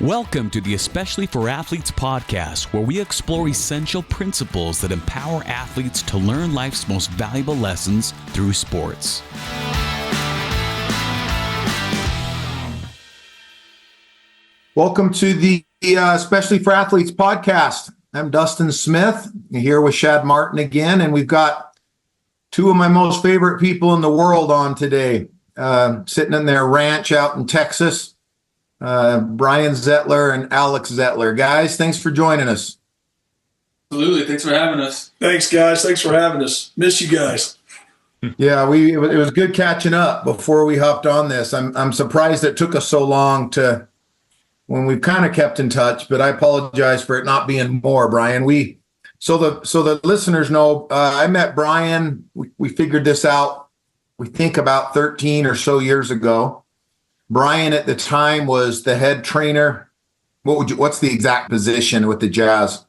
Welcome to the Especially for Athletes podcast, where we explore essential principles that empower athletes to learn life's most valuable lessons through sports. Welcome to the Especially for Athletes podcast. I'm Dustin Smith, here with Shad Martin again, and we've got two of my most favorite people in the world on today, sitting in their ranch out in Texas. Brian Zettler and Alex Zettler. Guys, thanks for joining us. Absolutely. Thanks for having us. Thanks, guys. Thanks for having us. Miss you guys. Yeah, it was good catching up before we hopped on this. I'm surprised it took us so long when we've kind of kept in touch, but I apologize for it not being more, Brian. So the listeners know, I met Brian. We figured this out, we think about 13 or so years ago. Brian at the time was the head trainer. What's the exact position with the Jazz?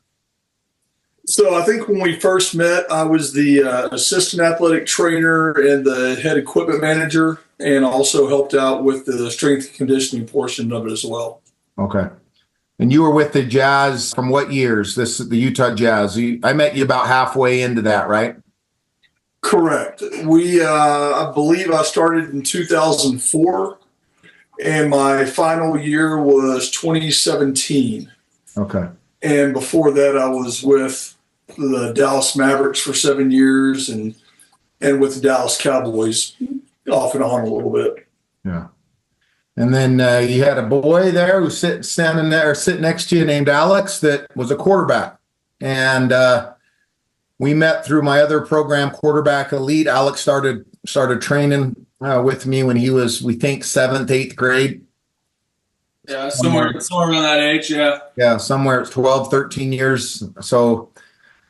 So I think when we first met, I was the assistant athletic trainer and the head equipment manager, and also helped out with the strength and conditioning portion of it as well. Okay. And you were with the Jazz from what years? This is the Utah Jazz. I met you about halfway into that, right? Correct. I believe I started in 2004. And my final year was 2017. Okay. And before that, I was with the Dallas Mavericks for 7 years and with the Dallas Cowboys off and on a little bit. Yeah. And then you had a boy there who's sitting next to you named Alex that was a quarterback. And we met through my other program, Quarterback Elite. Alex started training with me when he was, we think, 7th, 8th grade. Yeah, somewhere around that age, yeah. Yeah, somewhere 12, 13 years. So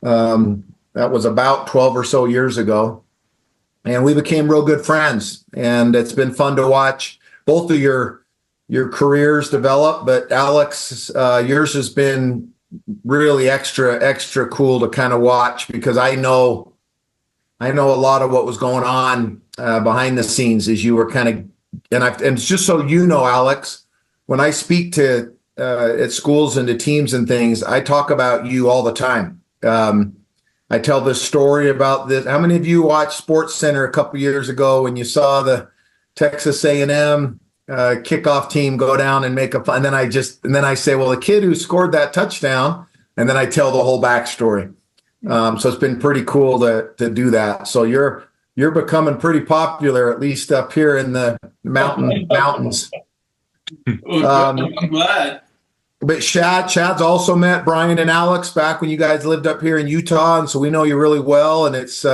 that was about 12 or so years ago. And we became real good friends. And it's been fun to watch both of your careers develop. But Alex, yours has been really extra cool to kind of watch, because I know a lot of what was going on behind the scenes as you were kind of, and just so you know, Alex, when I speak to at schools and to teams and things, I talk about you all the time. I tell this story about this. How many of you watched Sports Center a couple years ago when you saw the Texas A&M kickoff team go down and make and then I say, well, the kid who scored that touchdown, and then I tell the whole backstory. So it's been pretty cool to do that. So you're becoming pretty popular, at least up here in the mountains. I'm glad. But Chad's also met Brian and Alex back when you guys lived up here in Utah, and so we know you really well. And it's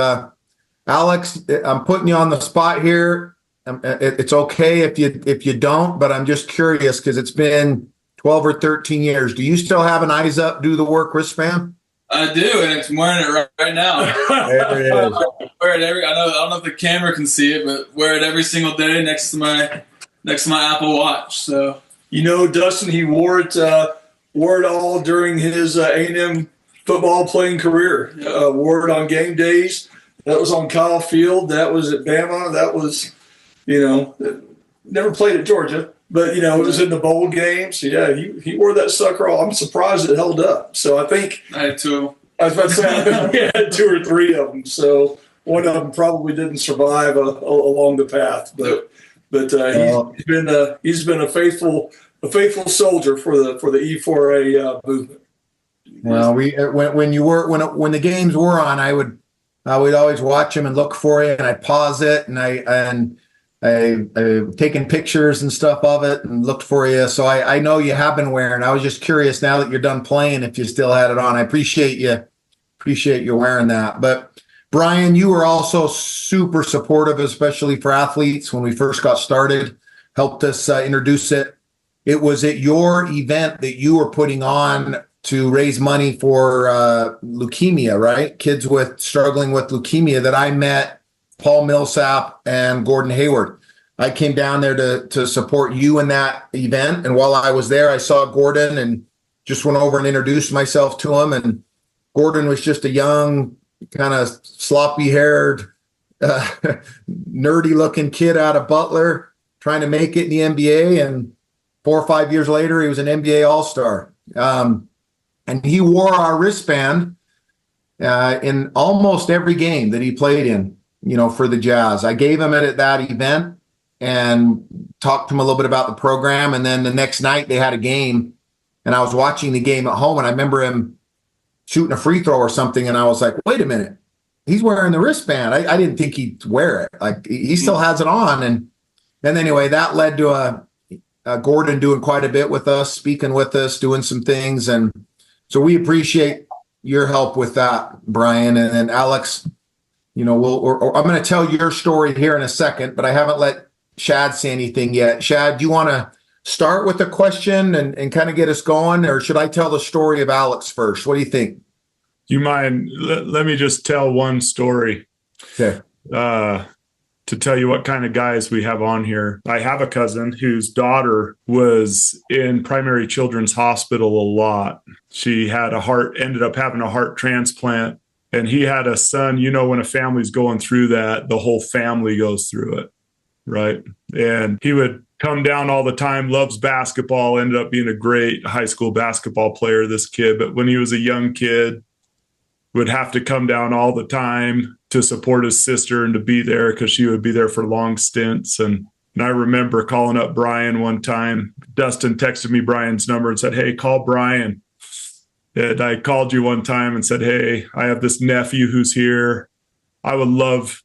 Alex, I'm putting you on the spot here. It's okay if you don't, but I'm just curious because it's been 12 or 13 years. Do you still have an eyes up, do the work wristband? I do, and I'm wearing it right now. There it is. Wear it I don't know if the camera can see it, but wear it every single day next to my Apple Watch. So Dustin, he wore it all during his A&M football playing career. Wore it on game days. That was on Kyle Field. That was at Bama. That was, never played at Georgia. But, it was in the bowl games. Yeah, he wore that sucker all. I'm surprised it held up. So I think I had two. I was about to say, I think we had 2 or 3 of them. So one of them probably didn't survive along the path. But he's been a faithful soldier for the E4A movement. Well, when the games were on, I would always watch them and look for you, and I'd pause it, and I taken pictures and stuff of it and looked for you. So I know you have been wearing. I was just curious now that you're done playing if you still had it on. I appreciate you wearing that. But Brian, you were also super supportive, especially for athletes when we first got started. Helped us introduce it. It was at your event that you were putting on to raise money for leukemia, right? Kids struggling with leukemia, that I met Paul Millsap and Gordon Hayward. I came down there to support you in that event. And while I was there, I saw Gordon and just went over and introduced myself to him. And Gordon was just a young, kind of sloppy-haired, nerdy-looking kid out of Butler trying to make it in the NBA. And 4 or 5 years later, he was an NBA All-Star. And he wore our wristband in almost every game that he played in, for the Jazz. I gave him it at that event and talked to him a little bit about the program. And then the next night they had a game, and I was watching the game at home, and I remember him shooting a free throw or something, and I was like, wait a minute, he's wearing the wristband. I didn't think he'd wear it. Like, he still has it on. And anyway, that led to Gordon doing quite a bit with us, speaking with us, doing some things. And so we appreciate your help with that, Brian. And then Alex, I'm going to tell your story here in a second, but I haven't let Shad say anything yet. Shad, do you want to start with a question and kind of get us going, or should I tell the story of Alex first? What do you think? Do you mind? Let me just tell one story. Okay. To tell you what kind of guys we have on here. I have a cousin whose daughter was in primary children's hospital a lot. She had ended up having a heart transplant, and he had a son. When a family's going through that, the whole family goes through it, right? And he would come down all the time, loves basketball, ended up being a great high school basketball player, this kid. But when he was a young kid, would have to come down all the time to support his sister and to be there because she would be there for long stints. And I remember calling up Brian one time. Dustin texted me Brian's number and said, hey, call Brian. And I called you one time and said, hey, I have this nephew who's here. I would love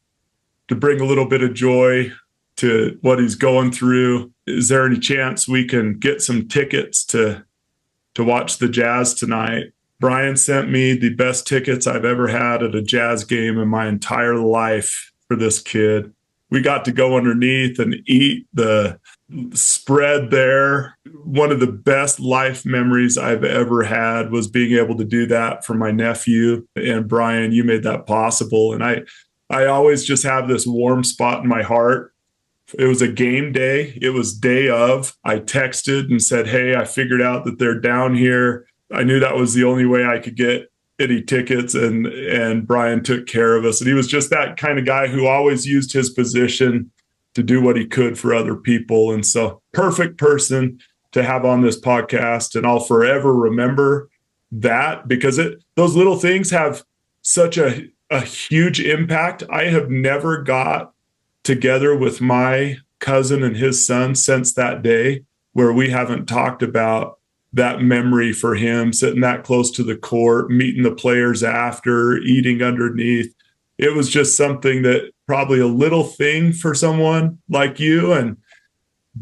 to bring a little bit of joy to what he's going through. Is there any chance we can get some tickets to watch the Jazz tonight? Brian sent me the best tickets I've ever had at a Jazz game in my entire life for this kid. We got to go underneath and eat the spread there. One of the best life memories I've ever had was being able to do that for my nephew. And Brian, you made that possible. And I always just have this warm spot in my heart. It was a game day. It was day of. I texted and said, hey, I figured out that they're down here. I knew that was the only way I could get any tickets, and Brian took care of us. And he was just that kind of guy who always used his position to do what he could for other people. And so, perfect person to have on this podcast. And I'll forever remember that, because those little things have such a huge impact. I have never got together with my cousin and his son since that day where we haven't talked about that memory for him, sitting that close to the court, meeting the players after, eating underneath. It was just something that probably a little thing for someone like you, and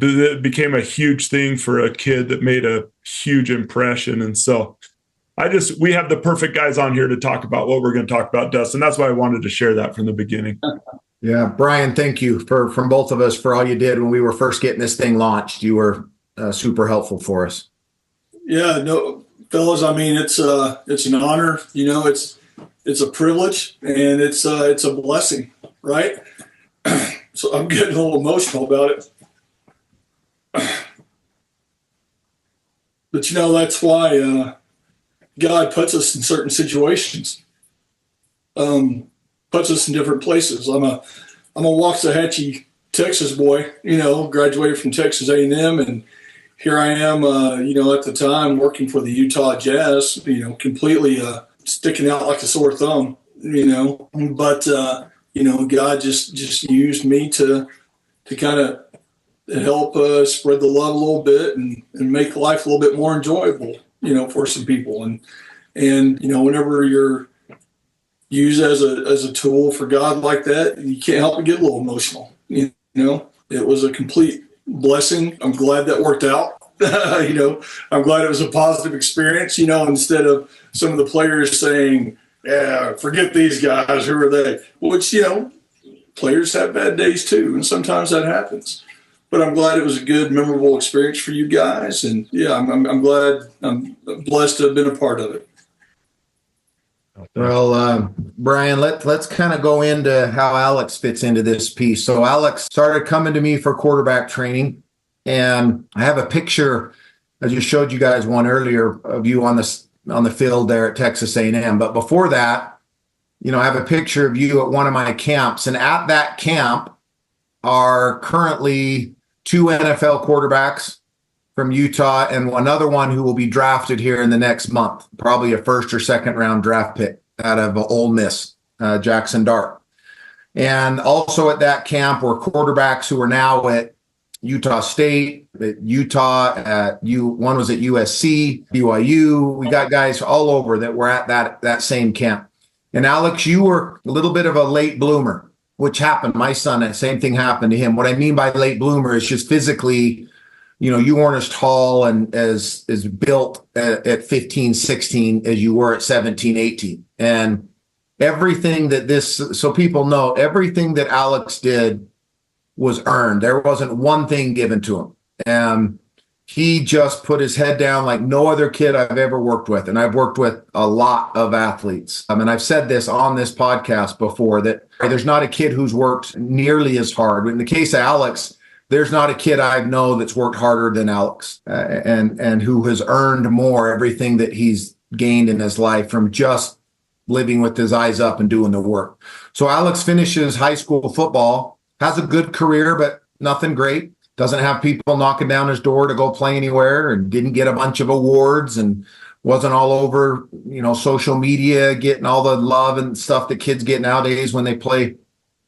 it became a huge thing for a kid that made a huge impression. And so we have the perfect guys on here to talk about what we're going to talk about, Dustin. That's why I wanted to share that from the beginning. Yeah, Brian, thank you from both of us for all you did when we were first getting this thing launched. You were super helpful for us. Yeah, no, fellas. I mean, it's an honor. It's a privilege, and it's a blessing, right? So I'm getting a little emotional about it. But that's why God puts us in certain situations, puts us in different places. I'm a Waxahachie, Texas boy. Graduated from Texas A&M, and here I am, at the time working for the Utah Jazz, completely sticking out like a sore thumb, But, God just used me to kind of help spread the love a little bit and make life a little bit more enjoyable, for some people. And whenever you're used as a tool for God like that, you can't help but get a little emotional. It was a complete blessing. I'm glad that worked out. I'm glad it was a positive experience, instead of some of the players saying, yeah, forget these guys, who are they? Which, players have bad days too, and sometimes that happens. But I'm glad it was a good, memorable experience for you guys. And yeah, I'm glad, I'm blessed to have been a part of it. Well, Brian, let's kind of go into how Alex fits into this piece. So Alex started coming to me for quarterback training, and I have a picture. I just showed you guys one earlier of you on the field there at Texas A&M. But before that, I have a picture of you at one of my camps, and at that camp are currently 2 NFL quarterbacks from Utah, and another one who will be drafted here in the next month, probably a first or second round draft pick out of Ole Miss, Jackson Dart. And also at that camp were quarterbacks who are now at Utah State, at Utah, one was at USC, BYU. We got guys all over that were at that same camp. And Alex, you were a little bit of a late bloomer, which happened. My son, that same thing happened to him. What I mean by late bloomer is just physically, you weren't as tall and as built at 15, 16 as you were at 17, 18. And everything so people know, everything that Alex did was earned. There wasn't one thing given to him. And he just put his head down like no other kid I've ever worked with. And I've worked with a lot of athletes. And I've said this on this podcast before, that there's not a kid who's worked nearly as hard. In the case of Alex, there's not a kid I know that's worked harder than Alex and who has earned more everything that he's gained in his life from just living with his eyes up and doing the work. So Alex finishes high school football, has a good career, but nothing great. Doesn't have people knocking down his door to go play anywhere, and didn't get a bunch of awards, and wasn't all over, social media, getting all the love and stuff that kids get nowadays when they play,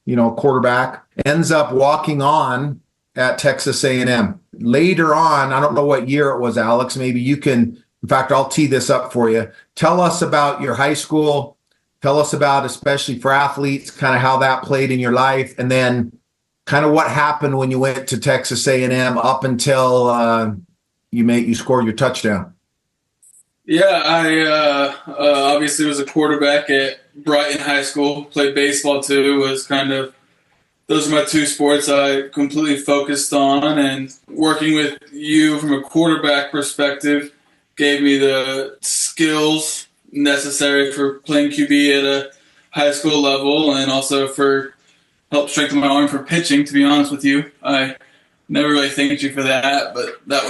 quarterback. Ends up walking on at Texas A&M. Later on, I don't know what year it was, Alex, maybe you can, in fact, I'll tee this up for you. Tell us about your high school. Tell us about, especially for athletes, kind of how that played in your life, and then kind of what happened when you went to Texas A&M up until you scored your touchdown. Yeah, I obviously was a quarterback at Brighton High School. Played baseball too. Those are my two sports I completely focused on. And working with you from a quarterback perspective gave me the skills necessary for playing QB at a high school level, and also helped strengthen my arm for pitching, to be honest with you. I never really thanked you for that, but that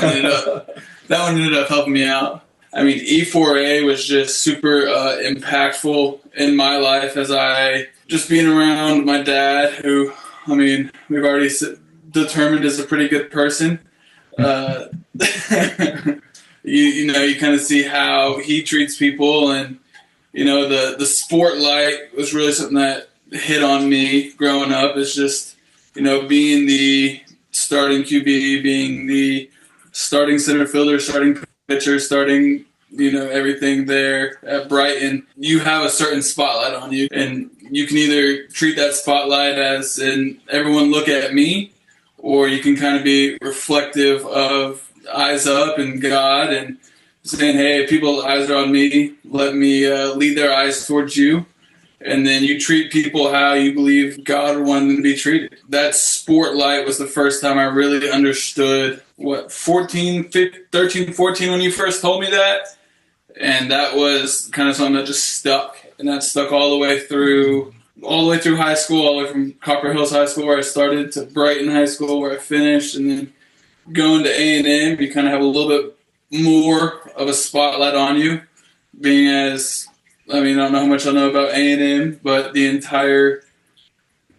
one ended up helping me out. I mean, E4A was just super impactful in my life, as I just being around my dad, who, we've already determined is a pretty good person. You kind of see how he treats people, and the sport light was really something that hit on me growing up. It's just being the starting QB, being the starting center fielder, starting pitcher, starting everything there at Brighton. You have a certain spotlight on you, and you can either treat that spotlight as in everyone look at me, or you can kind of be reflective of eyes up and God, and saying, hey, people's eyes are on me, let me lead their eyes towards you. And then you treat people how you believe God would want them to be treated. That sport light was the first time I really understood 13, 14 when you first told me that. And that was kind of something that just stuck. And that stuck all the way through high school, all the way from Copper Hills High School where I started to Brighton High School where I finished, and then going to A&M, you kind of have a little bit more of a spotlight on you, being as, I don't know how much I know about A&M, but the entire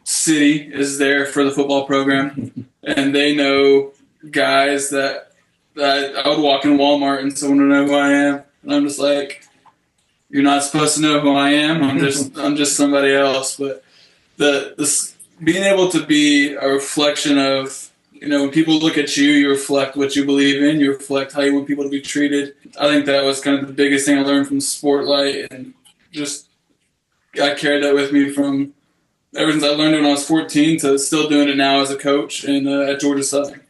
city is there for the football program, and they know guys that I would walk in Walmart and someone would know who I am, and I'm just like, you're not supposed to know who I am. I'm just somebody else. But the being able to be a reflection of, when people look at you, you reflect what you believe in, you reflect how you want people to be treated. I think that was kind of the biggest thing I learned from Sportlight, and just I carried that with me from ever since I learned it when I was 14 to still doing it now as a coach and at Georgia Southern.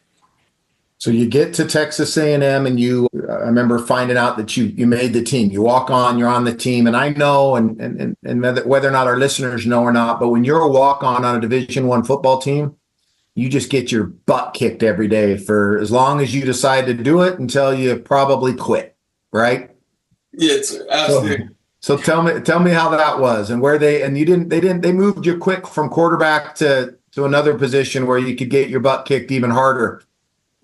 So you get to Texas A&M, and I remember finding out that you made the team. You walk on, you're on the team, and I know, and whether or not our listeners know or not, but when you're a walk-on on a Division I football team, you just get your butt kicked every day for as long as you decide to do it until you probably quit, right? Yes, absolutely. So tell me how that was, and they moved you quick from quarterback to another position where you could get your butt kicked even harder.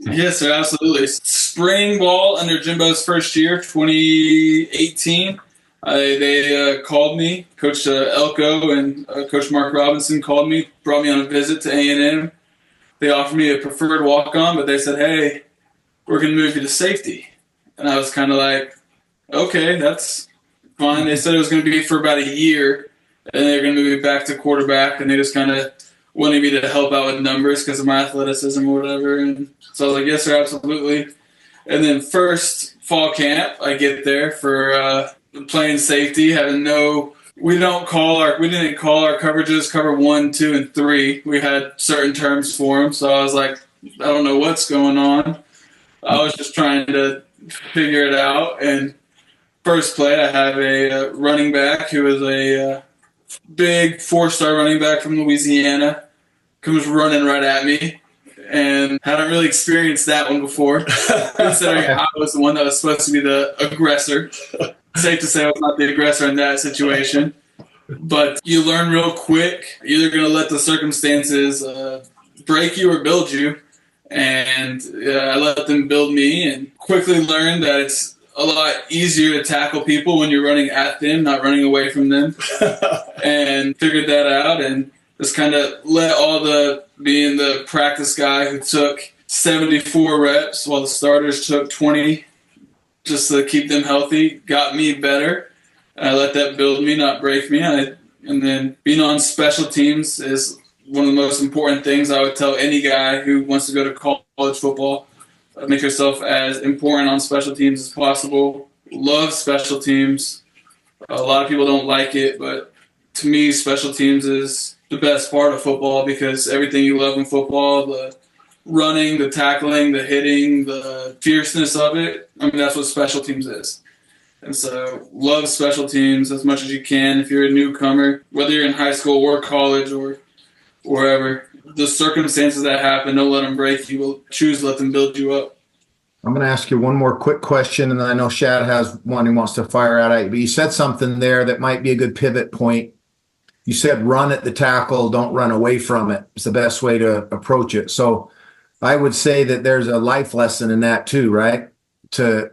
Yes, sir, absolutely. Spring ball under Jimbo's first year, 2018. They called me. Coach Elko and Coach Mark Robinson called me, brought me on a visit to A&M. They offered me a preferred walk-on, but they said, hey, we're going to move you to safety. And I was kind of like, okay, that's fine. They said it was going to be for about a year, and they're going to move me back to quarterback, and they just kind of wanted me to help out with numbers because of my athleticism or whatever. And so I was like, yes, sir, absolutely. And then first fall camp, I get there for playing safety, we didn't call our coverages cover 1, 2, and 3. We had certain terms for them. So I was like, I don't know what's going on. I was just trying to figure it out. And first play, I have a running back who is a big 4-star running back from Louisiana, comes running right at me. And hadn't really experienced that one before, considering I was the one that was supposed to be the aggressor. Safe to say I was not the aggressor in that situation. But you learn real quick. You're either going to let the circumstances break you or build you. And I let them build me and quickly learned that it's a lot easier to tackle people when you're running at them, not running away from them. And figured that out and just kind of let being the practice guy who took 74 reps while the starters took 20 just to keep them healthy, got me better. I let that build me, not break me. And then being on special teams is one of the most important things I would tell any guy who wants to go to college football. Make yourself as important on special teams as possible. Love special teams. A lot of people don't like it, but to me, special teams is the best part of football because everything you love in football, the running, the tackling, the hitting, the fierceness of it, that's what special teams is. And so love special teams as much as you can if you're a newcomer, whether you're in high school or college or wherever. The circumstances that happen, don't let them break you. We'll choose to let them build you up. I'm going to ask you one more quick question, and then I know Shad has one he wants to fire out at you. But you said something there that might be a good pivot point. You said run at the tackle, don't run away from it. It's the best way to approach it. So I would say that there's a life lesson in that too, right? To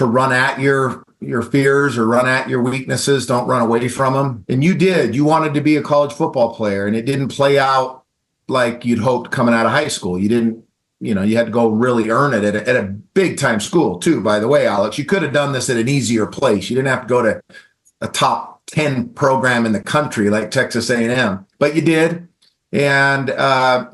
run at your fears or run at your weaknesses, don't run away from them. And you did. You wanted to be a college football player, and it didn't play out like you'd hoped coming out of high school. You didn't, you had to go really earn it at a big time school too, by the way, Alex. You could have done this at an easier place. You didn't have to go to a top 10 program in the country like Texas A&M, but you did. And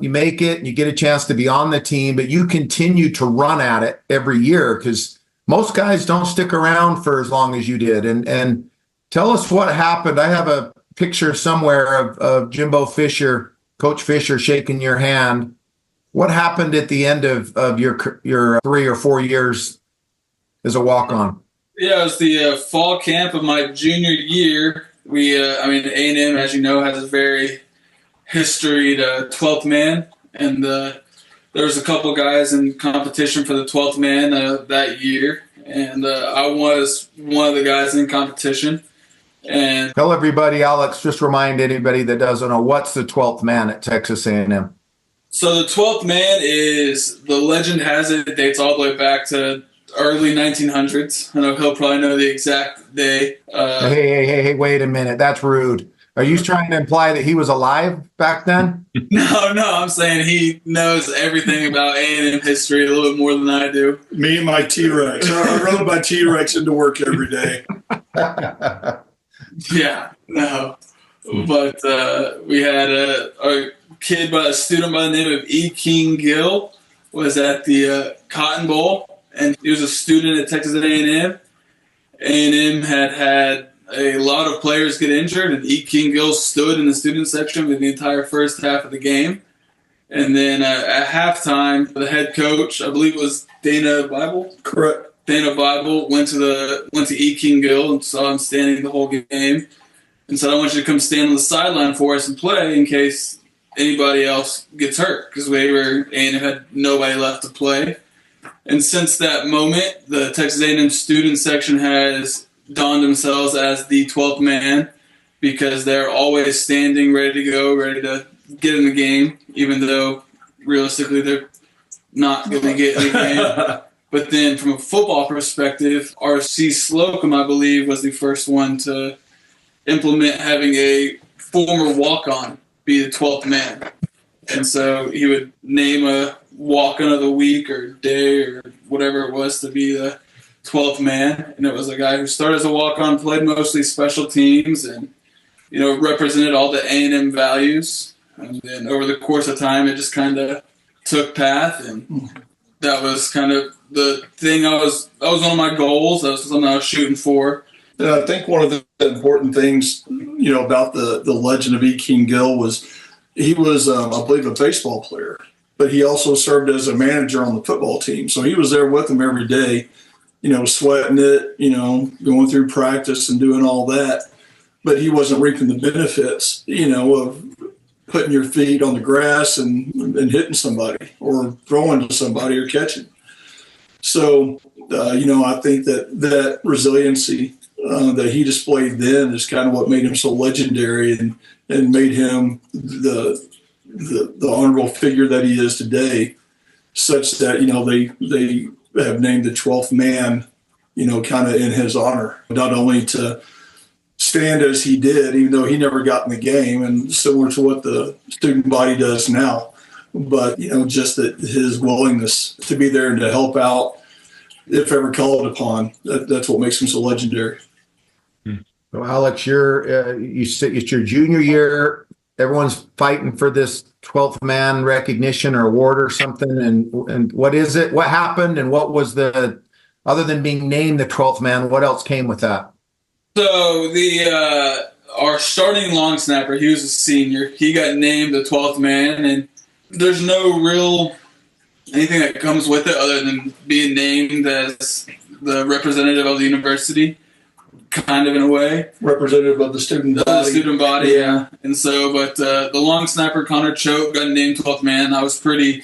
you make it, you get a chance to be on the team, but you continue to run at it every year because most guys don't stick around for as long as you did. And tell us what happened. I have a picture somewhere of Jimbo Fisher, Coach Fisher, shaking your hand. What happened at the end of your 3 or 4 years as a walk-on? Yeah, it was the fall camp of my junior year. A&M, as you know, has a very historied 12th man, and there was a couple guys in competition for the 12th man that year, and I was one of the guys in competition. And tell everybody, Alex, just remind anybody that doesn't know, what's the 12th man at Texas A&M? So the 12th man is, the legend has it dates all the way back to early 1900s. I know he'll probably know the exact day. Hey, wait a minute. That's rude. Are you trying to imply that he was alive back then? No, I'm saying he knows everything about A&M history a little bit more than I do. Me and my T-Rex. I rode my T-Rex into work every day. Yeah, no. But we had a student by the name of E. King Gill was at the Cotton Bowl, and he was a student at Texas A&M. A&M had a lot of players get injured, and E. King Gill stood in the student section for the entire first half of the game. And then at halftime, the head coach, I believe it was Dana Bible. Correct. Dana Bible went to E. King Gill and saw him standing the whole game and said, I want you to come stand on the sideline for us and play in case anybody else gets hurt, because A&M had nobody left to play. And since that moment, the Texas A&M student section has donned themselves as the 12th man because they're always standing, ready to go, ready to get in the game, even though realistically they're not going to get in the game. But then from a football perspective, R.C. Slocum, I believe, was the first one to implement having a former walk-on be the 12th man. And so he would name walk-on of the week or day or whatever it was to be the 12th man. And it was a guy who started as a walk-on, played mostly special teams, and, represented all the A&M values. And then over the course of time, it just kind of took path, and that was kind of the thing that was one of my goals. That was something I was shooting for. I think one of the important things, about the legend of E. King Gill was he was, I believe, a baseball player, but he also served as a manager on the football team. So he was there with them every day, sweating it, going through practice and doing all that. But he wasn't reaping the benefits, of putting your feet on the grass and hitting somebody or throwing to somebody or catching. So, I think that resiliency that he displayed then is kind of what made him so legendary and made him the honorable figure that he is today, such that, they have named the 12th man, kind of in his honor, not only to stand as he did, even though he never got in the game, and similar to what the student body does now, but, just that his willingness to be there and to help out if ever called upon, that's what makes him so legendary. So Alex, you said it's your junior year. Everyone's fighting for this 12th man recognition or award or something. And what is it? What happened? And what was other than being named the 12th man, what else came with that? So our starting long snapper, he was a senior. He got named the 12th man, and there's no real anything that comes with it other than being named as the representative of the university, kind of in a way. Representative of the student body. The student body, yeah. And so, but the long snapper, Connor Choate, got named 12th man. I was pretty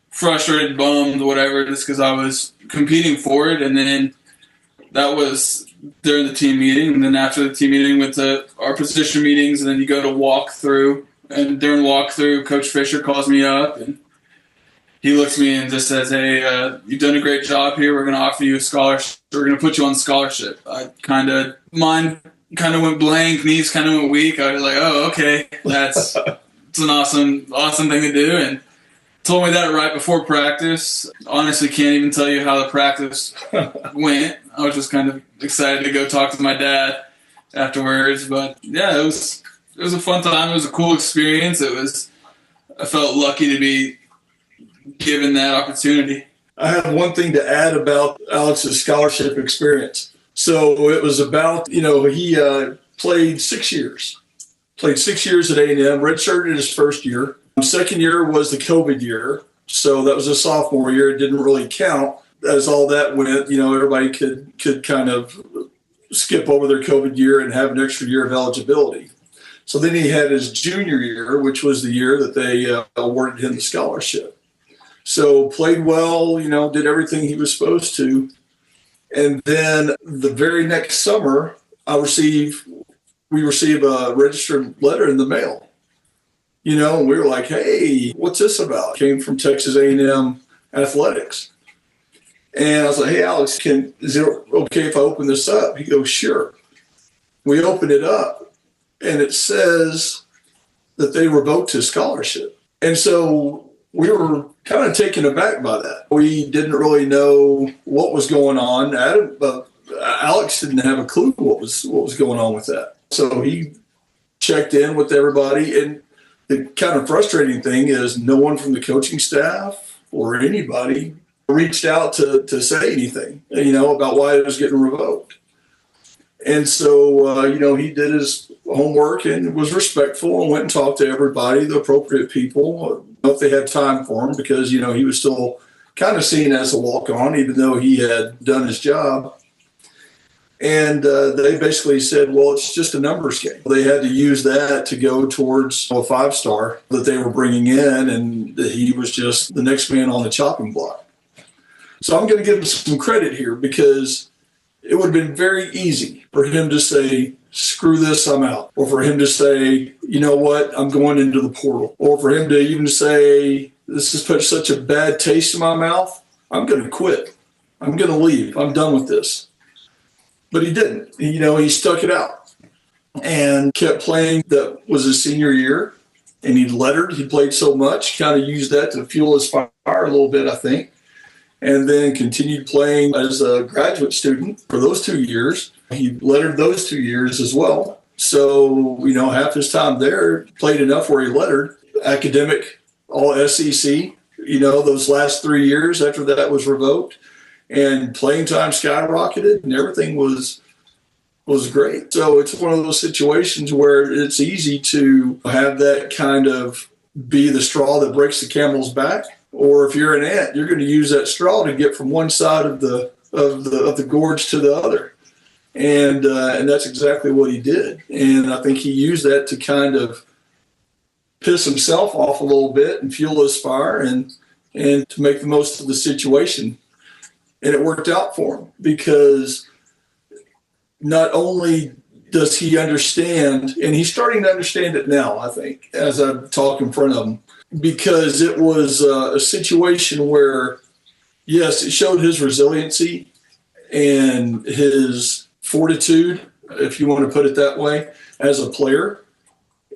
frustrated, bummed, whatever, just because I was competing for it. And then that was during the team meeting. And then after the team meeting, went to our position meetings, and then you go to walkthrough. And during walkthrough, Coach Fisher calls me up, and he looks at me and just says, "Hey, you've done a great job here. We're going to offer you a scholarship. We're going to put you on scholarship." Mine kind of went blank, knees kind of went weak. I was like, "Oh, okay, it's an awesome thing to do." And told me that right before practice. Honestly, can't even tell you how the practice went. I was just kind of excited to go talk to my dad afterwards. But yeah, it was a fun time. It was a cool experience. I felt lucky to be given that opportunity. I have one thing to add about Alex's scholarship experience. So it was about, he played 6 years. Played 6 years at A&M, redshirted his first year. Second year was the COVID year. So that was a sophomore year. It didn't really count. As all that went, everybody could kind of skip over their COVID year and have an extra year of eligibility. So then he had his junior year, which was the year that they awarded him the scholarship. So played well, did everything he was supposed to. And then the very next summer, we receive a registered letter in the mail. And we were like, "Hey, what's this about?" Came from Texas A&M Athletics. And I was like, "Hey, Alex, is it okay if I open this up?" He goes, "Sure." We opened it up, and it says that they revoked his scholarship. And so we were kind of taken aback by that. We didn't really know what was going on. Alex didn't have a clue what was going on with that. So he checked in with everybody, and the kind of frustrating thing is no one from the coaching staff or anybody reached out to say anything, about why it was getting revoked. And so, he did his homework and was respectful and went and talked to everybody, the appropriate people, if they had time for him, because, he was still kind of seen as a walk-on, even though he had done his job. And they basically said, well, it's just a numbers game. They had to use that to go towards a 5-star that they were bringing in, and he was just the next man on the chopping block. So I'm going to give him some credit here, because it would have been very easy for him to say, "Screw this, I'm out." Or for him to say, "You know what, I'm going into the portal." Or for him to even say, "This has put such a bad taste in my mouth, I'm going to quit. I'm going to leave. I'm done with this." But he didn't. He stuck it out and kept playing. That was his senior year. and he lettered. He played so much, kind of used that to fuel his fire a little bit, I think. And then continued playing as a graduate student for those 2 years. He lettered those 2 years as well. So, half his time there, played enough where he lettered. Academic, all SEC, those last 3 years after that was revoked. And playing time skyrocketed and everything was great. So it's one of those situations where it's easy to have that kind of be the straw that breaks the camel's back. Or if you're an ant, you're going to use that straw to get from one side of the gorge to the other. And that's exactly what he did. And I think he used that to kind of piss himself off a little bit and fuel his fire and to make the most of the situation. And it worked out for him because not only does he understand, and he's starting to understand it now, I think, as I talk in front of him, because it was a situation where, yes, it showed his resiliency and his fortitude, if you want to put it that way, as a player,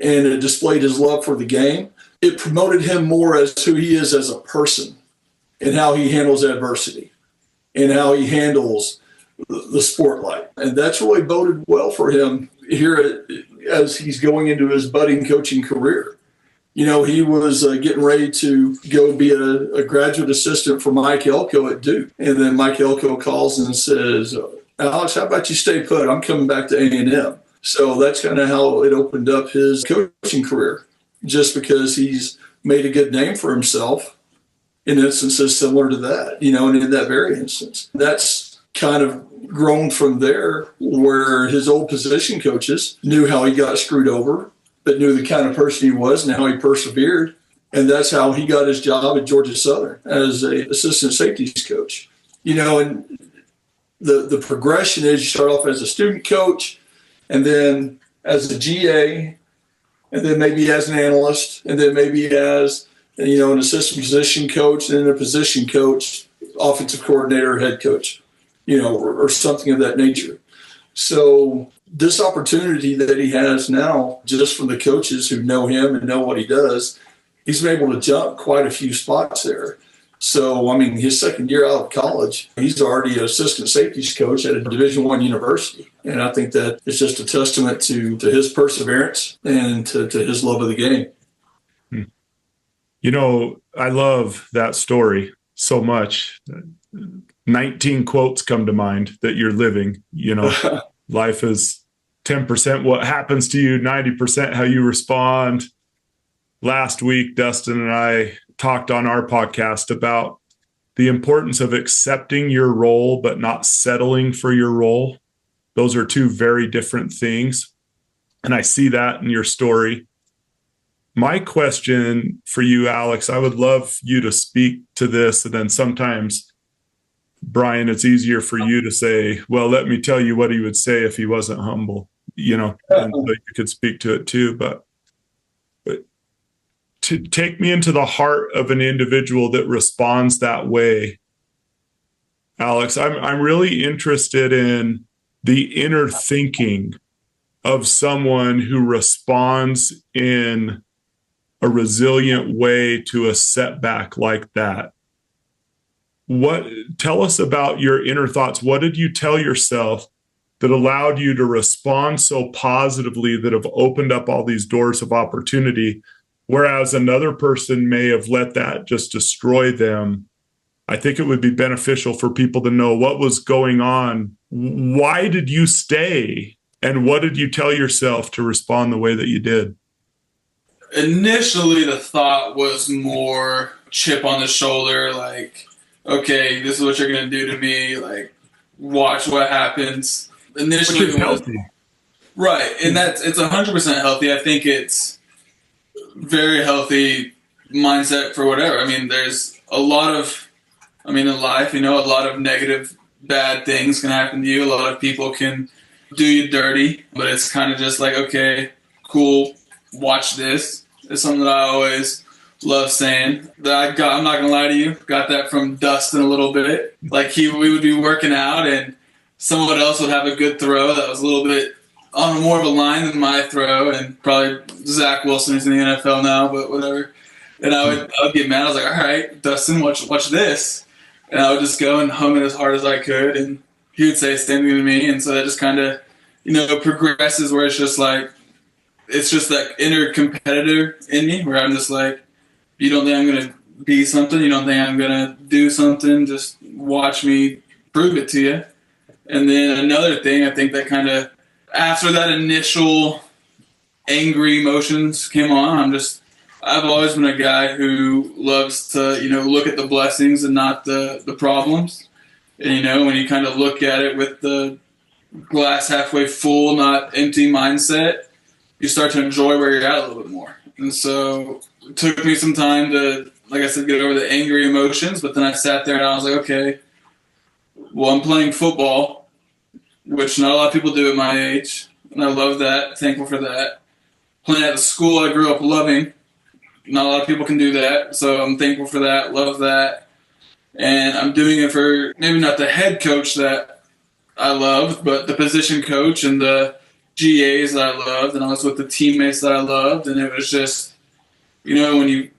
and it displayed his love for the game. It promoted him more as who he is as a person and how he handles adversity and how he handles the spotlight. And that's really boded well for him here as he's going into his budding coaching career. He was getting ready to go be a graduate assistant for Mike Elko at Duke. And then Mike Elko calls and says, Alex, how about you stay put? I'm coming back to A&M. So that's kind of how it opened up his coaching career, just because he's made a good name for himself in instances similar to that, and in that very instance. That's kind of grown from there, where his old position coaches knew how he got screwed over, but knew the kind of person he was and how he persevered. And that's how he got his job at Georgia Southern as an assistant safeties coach. And the progression is you start off as a student coach, and then as a GA, and then maybe as an analyst, and then maybe as an assistant position coach, and then a position coach, offensive coordinator, head coach, or something of that nature. So this opportunity that he has now, just from the coaches who know him and know what he does, he's been able to jump quite a few spots there. So, his second year out of college, he's already an assistant safeties coach at a Division I university. And I think that it's just a testament to his perseverance and to his love of the game. I love that story so much. 19 quotes come to mind that you're living. Life is 10% what happens to you, 90% how you respond. Last week, Dustin and I talked on our podcast about the importance of accepting your role, but not settling for your role. Those are two very different things. And I see that in your story. My question for you, Alex, I would love you to speak to this. And then sometimes, Brian, it's easier for you to say, well, let me tell you what he would say if he wasn't humble, and so you could speak to it too. But to take me into the heart of an individual that responds that way, Alex, I'm really interested in the inner thinking of someone who responds in a resilient way to a setback like that. Tell us about your inner thoughts. What did you tell yourself that allowed you to respond so positively that have opened up all these doors of opportunity, whereas another person may have let that just destroy them? I think it would be beneficial for people to know what was going on. Why did you stay? And what did you tell yourself to respond the way that you did? Initially, the thought was more chip on the shoulder, like, okay, this is what you're going to do to me. Like, watch what happens. Initially, which is healthy. Right. And it's 100% healthy. I think it's very healthy mindset for whatever. There's a lot of, in life, a lot of negative, bad things can happen to you. A lot of people can do you dirty, but it's kind of just like, okay, cool, watch this. It's something that I always love saying. That I'm not gonna lie to you, got that from Dustin a little bit. Like we would be working out and someone else would have a good throw that was a little bit on more of a line than my throw, and probably Zach Wilson, who's in the NFL now, but whatever. And I would get mad. I was like, all right, Dustin, watch this. And I would just go and hum it as hard as I could, and he would say the same thing to me. And so that just kind of, progresses where it's just that inner competitor in me where I'm just like, you don't think I'm going to be something? You don't think I'm going to do something? Just watch me prove it to you. And then another thing, I think that kind of, after that initial angry emotions came on, I've always been a guy who loves to, look at the blessings and not the problems. And, when you kind of look at it with the glass halfway full, not empty mindset, you start to enjoy where you're at a little bit more. And so it took me some time to, like I said, get over the angry emotions. But then I sat there and I was like, okay, well, I'm playing football, which not a lot of people do at my age. And I love that, thankful for that. Playing at the school I grew up loving. Not a lot of people can do that, so I'm thankful for that, love that. And I'm doing it for maybe not the head coach that I loved, but the position coach and the GAs that I loved, and I was with the teammates that I loved, and it was just, when you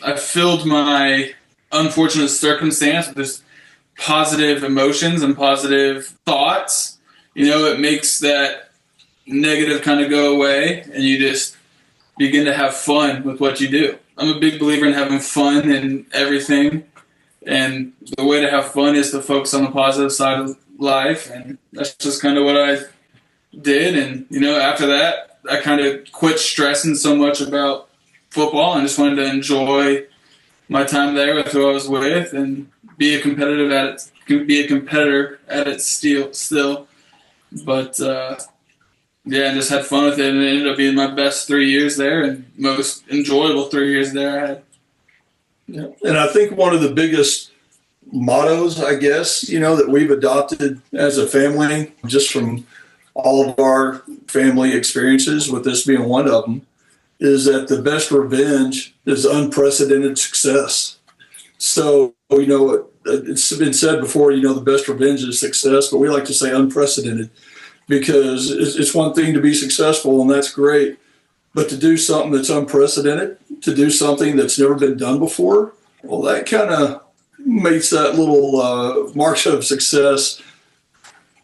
I filled my unfortunate circumstance with just positive emotions and positive thoughts, it makes that negative kind of go away, and you just begin to have fun with what you do. I'm a big believer in having fun in everything, and the way to have fun is to focus on the positive side of life, and that's just kind of what I did. And after that, I kind of quit stressing so much about football and just wanted to enjoy my time there with who I was with and be a competitor at it still. But yeah, and just had fun with it, and it ended up being my best 3 years there and most enjoyable 3 years there I had. Yeah. And I think one of the biggest mottos, I guess, that we've adopted as a family, just from all of our family experiences, with this being one of them, is that the best revenge is unprecedented success. So, it's been said before, the best revenge is success, but we like to say unprecedented. Because it's one thing to be successful, and that's great. But to do something that's unprecedented, to do something that's never been done before, well, that kind of makes that little mark of success,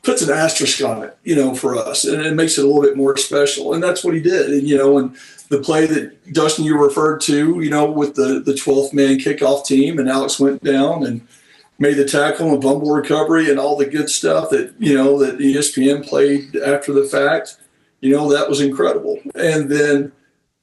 puts an asterisk on it, for us. And it makes it a little bit more special. And that's what he did. And, and the play that, Dustin, you referred to, with the 12th man kickoff team, and Alex went down and made the tackle and fumble recovery and all the good stuff that, that ESPN played after the fact, that was incredible. And then,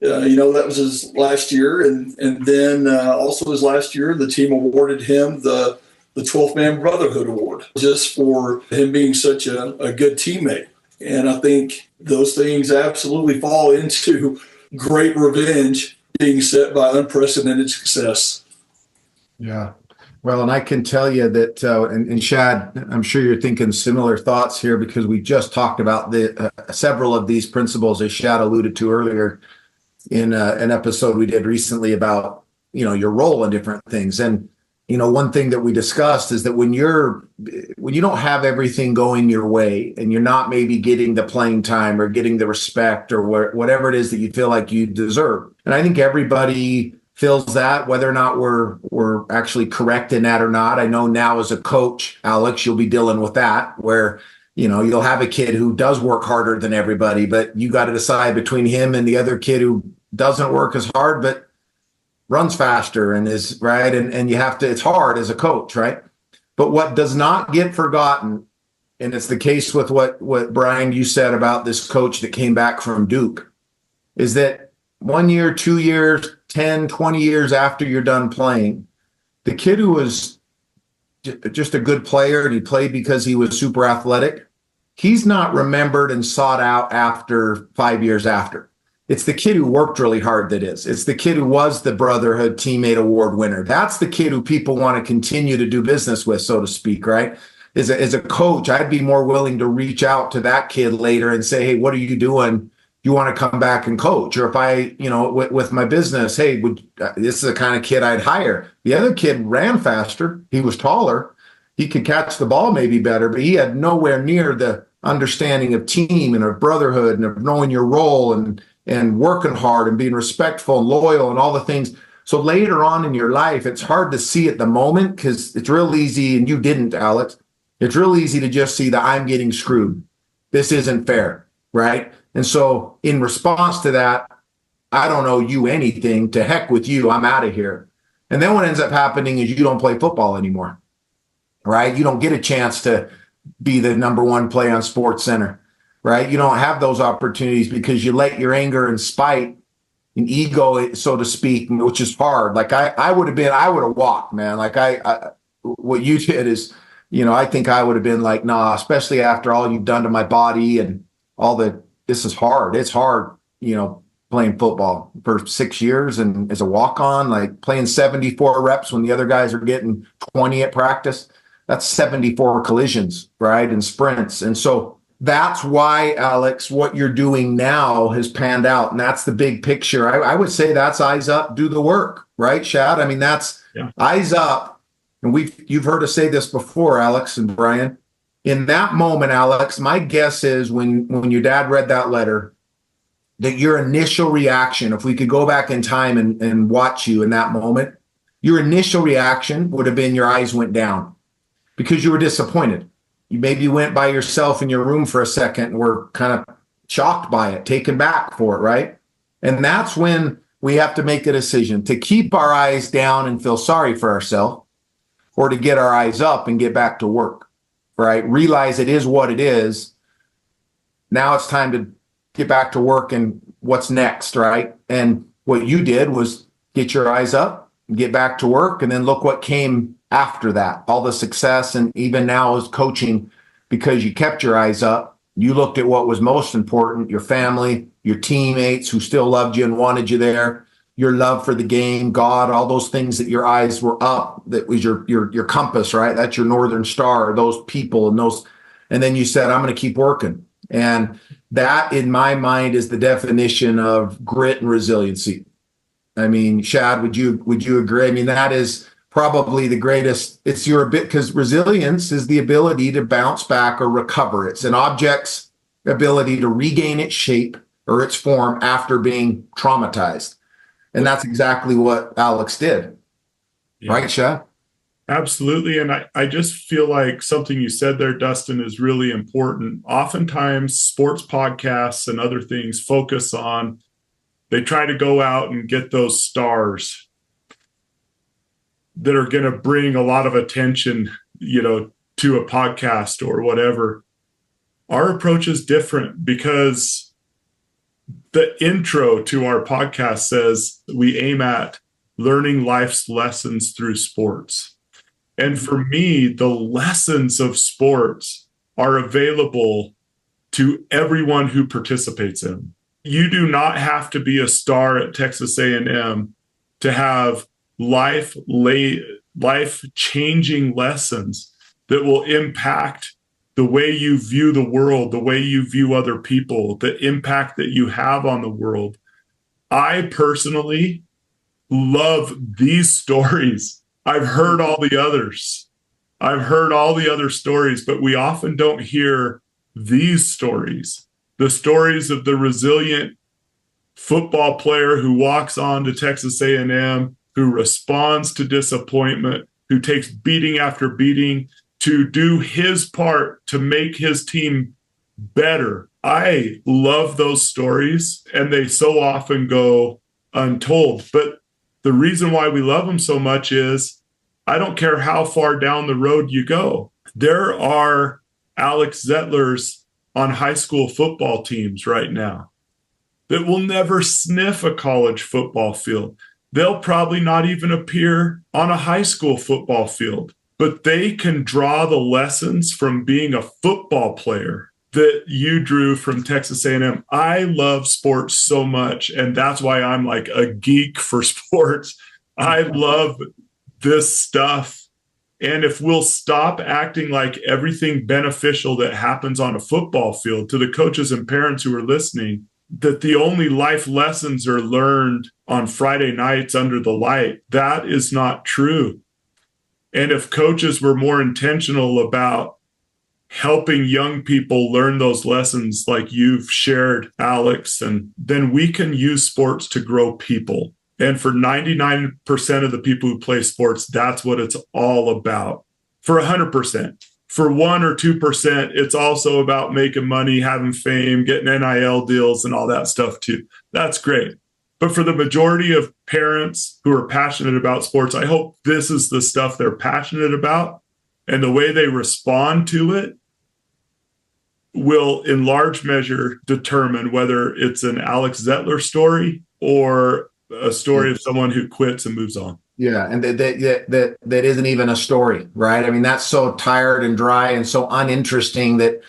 that was his last year. And then also his last year, the team awarded him the 12th Man Brotherhood Award just for him being such a good teammate. And I think those things absolutely fall into great revenge being set by unprecedented success. Yeah. Well, and I can tell you that, and Shad, I'm sure you're thinking similar thoughts here, because we just talked about the several of these principles, as Shad alluded to earlier in an episode we did recently about, your role in different things. And, one thing that we discussed is that when you don't have everything going your way, and you're not maybe getting the playing time or getting the respect or whatever it is that you feel like you deserve. And I think everybody feels that, whether or not we're actually correct in that or not. I know now as a coach, Alex, you'll be dealing with that, where, you'll have a kid who does work harder than everybody, but you got to decide between him and the other kid who doesn't work as hard, but runs faster and is right. And you have to, it's hard as a coach, right? But what does not get forgotten, and it's the case with what Brian, you said about this coach that came back from Duke, is that 1 year, 2 years, 10, 20 years after you're done playing, the kid who was just a good player and he played because he was super athletic, he's not remembered and sought out after 5 years after. It's the kid who worked really hard that is. It's the kid who was the Brotherhood Teammate Award winner. That's the kid who people want to continue to do business with, so to speak, right? As a coach, I'd be more willing to reach out to that kid later and say, hey, what are you doing? You want to come back and coach? Or if I, with my business, hey, this is the kind of kid I'd hire. The other kid ran faster. He was taller. he could catch the ball maybe better, but he had nowhere near the understanding of team and of brotherhood and of knowing your role and working hard and being respectful and loyal and all the things. So later on in your life, it's hard to see at the moment because it's real easy, and you didn't, Alex. It's real easy to just see that I'm getting screwed. This isn't fair, right? And so in response to that, I don't owe you anything. To heck with you. I'm out of here. And then what ends up happening is you don't play football anymore, right? You don't get a chance to be the number one play on Sports Center, right? You don't have those opportunities because you let your anger and spite and ego, so to speak, which is hard. Like I would have walked, man. Like what you did is, I think I would have been like, nah, especially after all you've done to my body and this is hard. It's hard, playing football for 6 years and as a walk-on, like playing 74 reps when the other guys are getting 20 at practice. That's 74 collisions, right? And sprints. And so that's why, Alex, what you're doing now has panned out. And that's the big picture. I would say that's eyes up, do the work, right, Shad? I mean, that's eyes up. And you've heard us say this before, Alex and Brian. In that moment, Alex, my guess is when your dad read that letter, that your initial reaction, if we could go back in time and watch you in that moment, your initial reaction would have been your eyes went down because you were disappointed. You maybe went by yourself in your room for a second and were kind of shocked by it, taken back for it, right? And that's when we have to make a decision to keep our eyes down and feel sorry for ourselves, or to get our eyes up and get back to work, right? Realize it is what it is. Now it's time to get back to work and what's next, right? And what you did was get your eyes up and get back to work, and then look what came after that, all the success. And even now as coaching, because you kept your eyes up, you looked at what was most important, your family, your teammates who still loved you and wanted you there, your love for the game, God, all those things that your eyes were up, that was your compass, right? That's your northern star, those people and then you said, I'm going to keep working. And that, in my mind, is the definition of grit and resiliency. I mean, Shad, would you agree? I mean, that is probably the greatest. It's because resilience is the ability to bounce back or recover. It's an object's ability to regain its shape or its form after being traumatized. And that's exactly what Alex did. Yeah. Right, Shad? Absolutely. And I just feel like something you said there, Dustin, is really important. Oftentimes, sports podcasts and other things focus on, they try to go out and get those stars that are going to bring a lot of attention, to a podcast or whatever. Our approach is different because the intro to our podcast says we aim at learning life's lessons through sports. And for me, the lessons of sports are available to everyone who participates in. You do not have to be a star at Texas A&M to have life-changing lessons that will impact the way you view the world, the way you view other people, the impact that you have on the world. I personally love these stories. I've heard all the others. I've heard all the other stories, but we often don't hear these stories. The stories of the resilient football player who walks on to Texas A&M, who responds to disappointment, who takes beating after beating to do his part to make his team better. I love those stories, and they so often go untold. But the reason why we love them so much is I don't care how far down the road you go. There are Alex Zettlers on high school football teams right now that will never sniff a college football field. They'll probably not even appear on a high school football field, but they can draw the lessons from being a football player that you drew from Texas A&M. I love sports so much, and that's why I'm like a geek for sports. I love this stuff. And if we'll stop acting like everything beneficial that happens on a football field, to the coaches and parents who are listening, that the only life lessons are learned on Friday nights under the light, that is not true. And if coaches were more intentional about helping young people learn those lessons like you've shared, Alex, and then we can use sports to grow people. And for 99% of the people who play sports, that's what it's all about. For 100%. For 1 or 2%, it's also about making money, having fame, getting NIL deals and all that stuff too. That's great. But for the majority of parents who are passionate about sports, I hope this is the stuff they're passionate about. And the way they respond to it will in large measure determine whether it's an Alex Zettler story or a story of someone who quits and moves on. Yeah, and that isn't even a story, right? I mean, that's so tired and dry and so uninteresting that,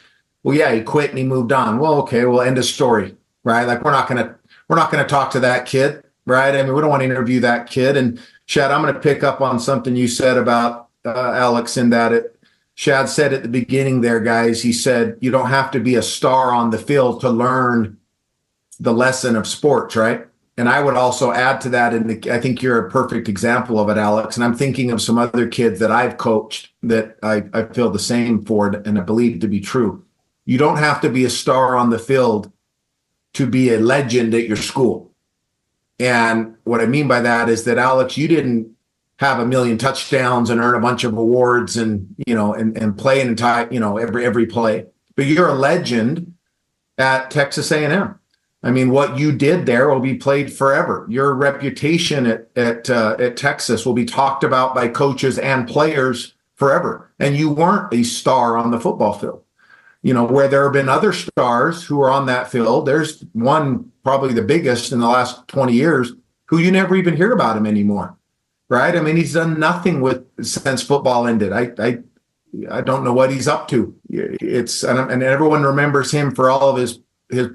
well, yeah, he quit and he moved on. Well, okay, well, end of story, right? Like we're not gonna talk to that kid, right? I mean, we don't want to interview that kid. And Shad, I'm going to pick up on something you said about Alex in that Shad said at the beginning there, guys, he said, you don't have to be a star on the field to learn the lesson of sports, right? And I would also add to that, and I think you're a perfect example of it, Alex. And I'm thinking of some other kids that I've coached that I feel the same for and I believe to be true. You don't have to be a star on the field to be a legend at your school. And what I mean by that is that, Alex, you didn't have a million touchdowns and earn a bunch of awards and, and play an entire, every play, but you're a legend at Texas A&M. I mean, what you did there will be played forever. Your reputation at Texas will be talked about by coaches and players forever. And you weren't a star on the football field. Where there have been other stars who are on that field, there's one, probably the biggest in the last 20 years, who you never even hear about him anymore, right? I mean, he's done nothing since football ended. I don't know what he's up to. And everyone remembers him for all of his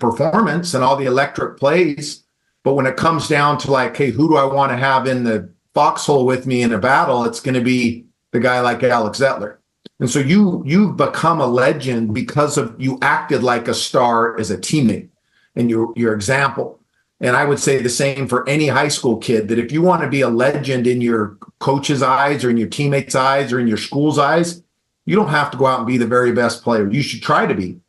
performance and all the electric plays. But when it comes down to like, hey, who do I want to have in the foxhole with me in a battle? It's going to be the guy like Alex Zettler. And so you've become a legend because of you acted like a star as a teammate and your example. And I would say the same for any high school kid, that if you want to be a legend in your coach's eyes or in your teammates' eyes or in your school's eyes, you don't have to go out and be the very best player. You should try to be.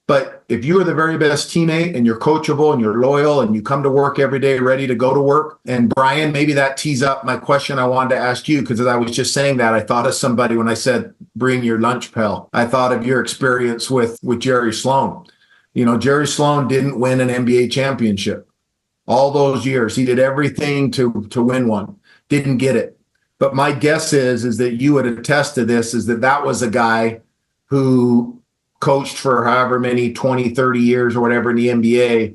But if you are the very best teammate and you're coachable and you're loyal and you come to work every day ready to go to work, and Brian, maybe that tees up my question I wanted to ask you, because as I was just saying that, I thought of somebody when I said, bring your lunch pail. I thought of your experience with Jerry Sloan. Jerry Sloan didn't win an NBA championship. All those years, he did everything to win one, didn't get it. But my guess is that you would attest to this, is that was a guy who coached for however many 20, 30 years or whatever in the NBA,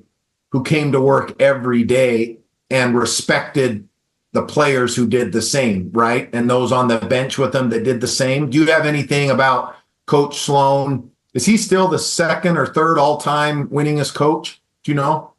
who came to work every day and respected the players who did the same, right? And those on the bench with them that did the same. Do you have anything about Coach Sloan? Is he still the second or third all-time winningest coach? Do you know?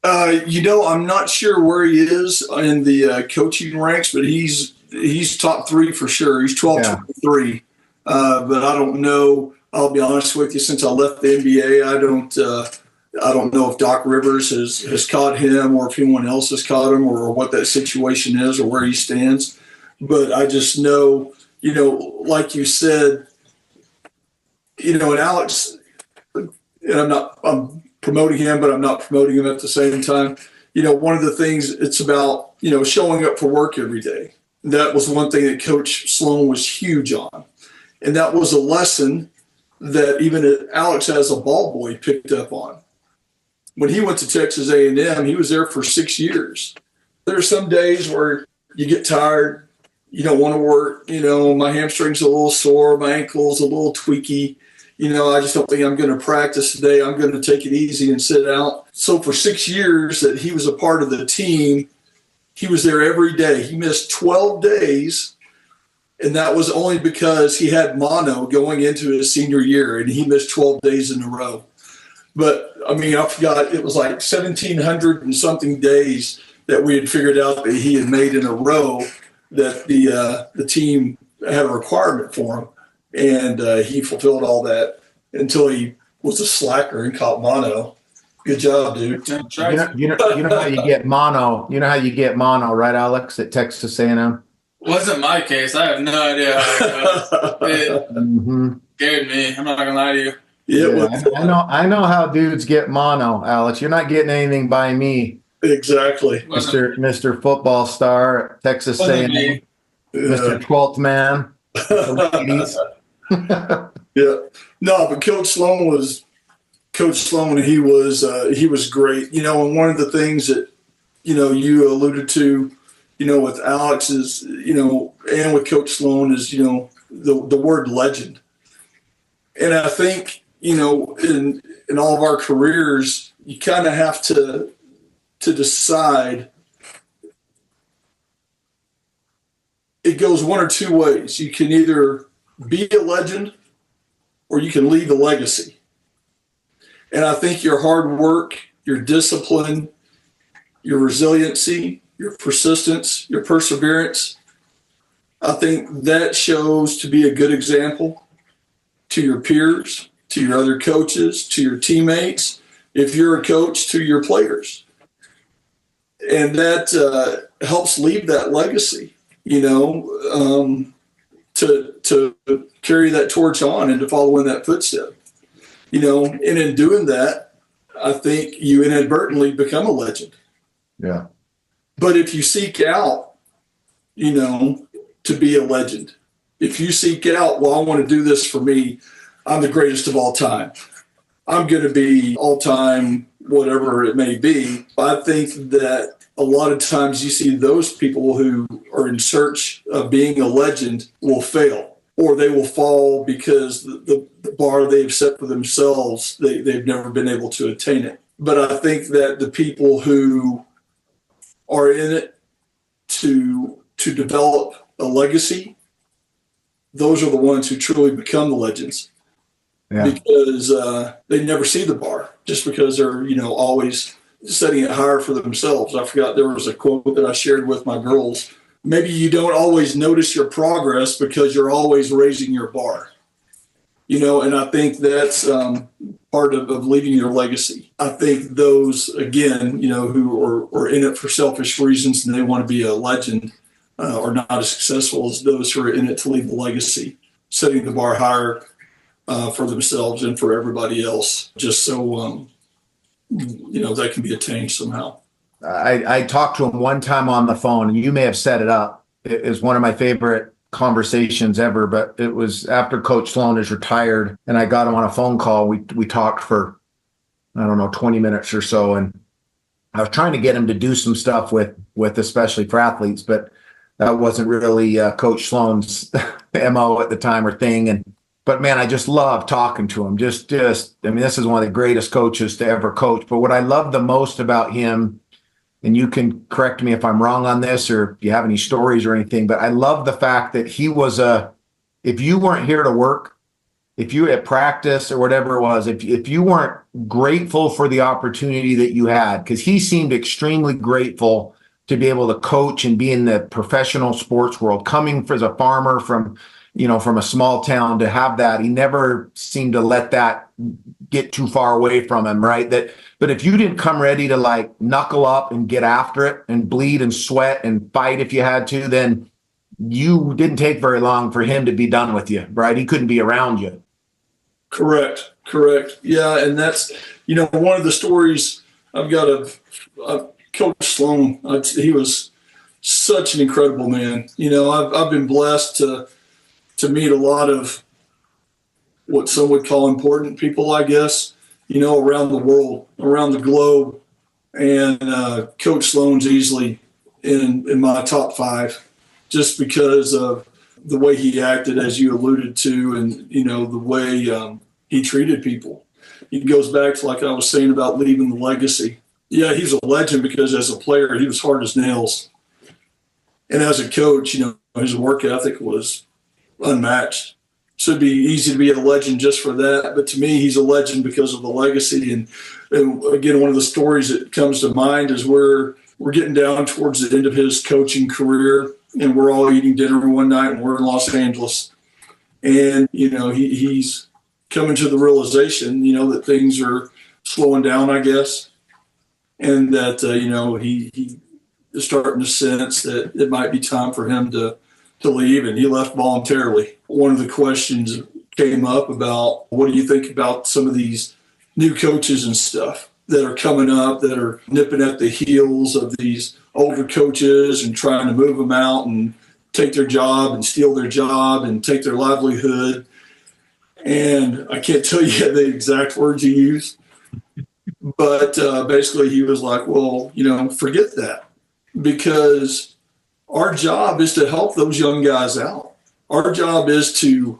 I'm not sure where he is in the coaching ranks, but he's top three for sure. He's 12-23. But I don't know. I'll be honest with you. Since I left the NBA, I don't know if Doc Rivers has caught him or if anyone else has caught him or what that situation is or where he stands. But I just know, like you said, and Alex, and I'm promoting him, but I'm not promoting him at the same time. One of the things it's about, showing up for work every day. That was one thing that Coach Sloan was huge on. And that was a lesson that even Alex as a ball boy picked up on. When he went to Texas A&M, he was there for 6 years. There are some days where you get tired, you don't want to work, my hamstring's a little sore, my ankle's a little tweaky, I just don't think I'm going to practice today. I'm going to take it easy and sit out. So for 6 years that he was a part of the team, he was there every day. He missed 12 days. And that was only because he had mono going into his senior year, and he missed 12 days in a row. But, I forgot, it was like 1,700 and something days that we had figured out that he had made in a row that the team had a requirement for him. And he fulfilled all that until he was a slacker and caught mono. Good job, dude. You know how you get mono. You know how you get mono, right, Alex, at Texas A&M? Wasn't my case. I have no idea how it goes. It scared me. I'm not gonna lie to you. I know how dudes get mono, Alex. You're not getting anything by me. Exactly. Mr. Football Star, Texas A&M, Mr. 12th Man. Yeah. No, but Coach Sloan, he was great. And one of the things that, you alluded to, with Alex is, and with Coach Sloan is, the word legend. And I think, in all of our careers, you kind of have to decide. It goes one or two ways. You can either be a legend or you can leave a legacy. And I think your hard work, your discipline, your resiliency, your persistence, your perseverance, I think that shows to be a good example to your peers, to your other coaches, to your teammates, if you're a coach, to your players. And that helps leave that legacy, to carry that torch on and to follow in that footstep. And in doing that, I think you inadvertently become a legend. Yeah. But if you seek out, to be a legend, if you seek out, well, I want to do this for me, I'm the greatest of all time, I'm going to be all time, whatever it may be. I think that a lot of times you see those people who are in search of being a legend will fail, or they will fall because the bar they've set for themselves, they've never been able to attain it. But I think that the people who are in it to develop a legacy, those are the ones who truly become the legends. Yeah. Because they never see the bar, just because they're always setting it higher for themselves. I forgot, there was a quote that I shared with my girls. Maybe you don't always notice your progress because you're always raising your bar. And I think that's part of leaving your legacy. I think those, again, who are in it for selfish reasons and they want to be a legend are not as successful as those who are in it to leave a legacy, setting the bar higher for themselves and for everybody else, just so that can be attained somehow. I talked to him one time on the phone, and you may have set it up. It is one of my favorite conversations ever, but it was after Coach Sloan is retired, and I got him on a phone call. We talked for, 20 minutes or so, and I was trying to get him to do some stuff with especially for athletes, but that wasn't really Coach Sloan's MO at the time or thing. But man, I just love talking to him. This is one of the greatest coaches to ever coach. But what I love the most about him, and you can correct me if I'm wrong on this or if you have any stories or anything, but I love the fact that he was if you weren't here to work, if you at practice or whatever it was, if you weren't grateful for the opportunity that you had, because he seemed extremely grateful to be able to coach and be in the professional sports world, coming as a farmer from a small town, to have that. He never seemed to let that get too far away from him, right? But if you didn't come ready to like knuckle up and get after it and bleed and sweat and fight if you had to, then you didn't take very long for him to be done with you, right? He couldn't be around you. Correct. Yeah, and that's, one of the stories I've got of Coach Sloan. He was such an incredible man. I've been blessed to meet a lot of what some would call important people, I guess, around the world, around the globe. And Coach Sloan's easily in my top 5, just because of the way he acted, as you alluded to, and, the way he treated people. It goes back to, like I was saying, about leaving the legacy. Yeah, he's a legend because as a player, he was hard as nails. And as a coach, his work ethic was unmatched. So it'd be easy to be a legend just for that. But to me, he's a legend because of the legacy. And again, one of the stories that comes to mind is we're getting down towards the end of his coaching career, and we're all eating dinner one night, and we're in Los Angeles. And, he's coming to the realization, that things are slowing down, I guess. And that, he is starting to sense that it might be time for him to to leave, and he left voluntarily. One of the questions came up about, what do you think about some of these new coaches and stuff that are coming up, that are nipping at the heels of these older coaches and trying to move them out and take their job and steal their job and take their livelihood. And I can't tell you the exact words he used, but basically he was like, well, forget that, because our job is to help those young guys out. Our job is to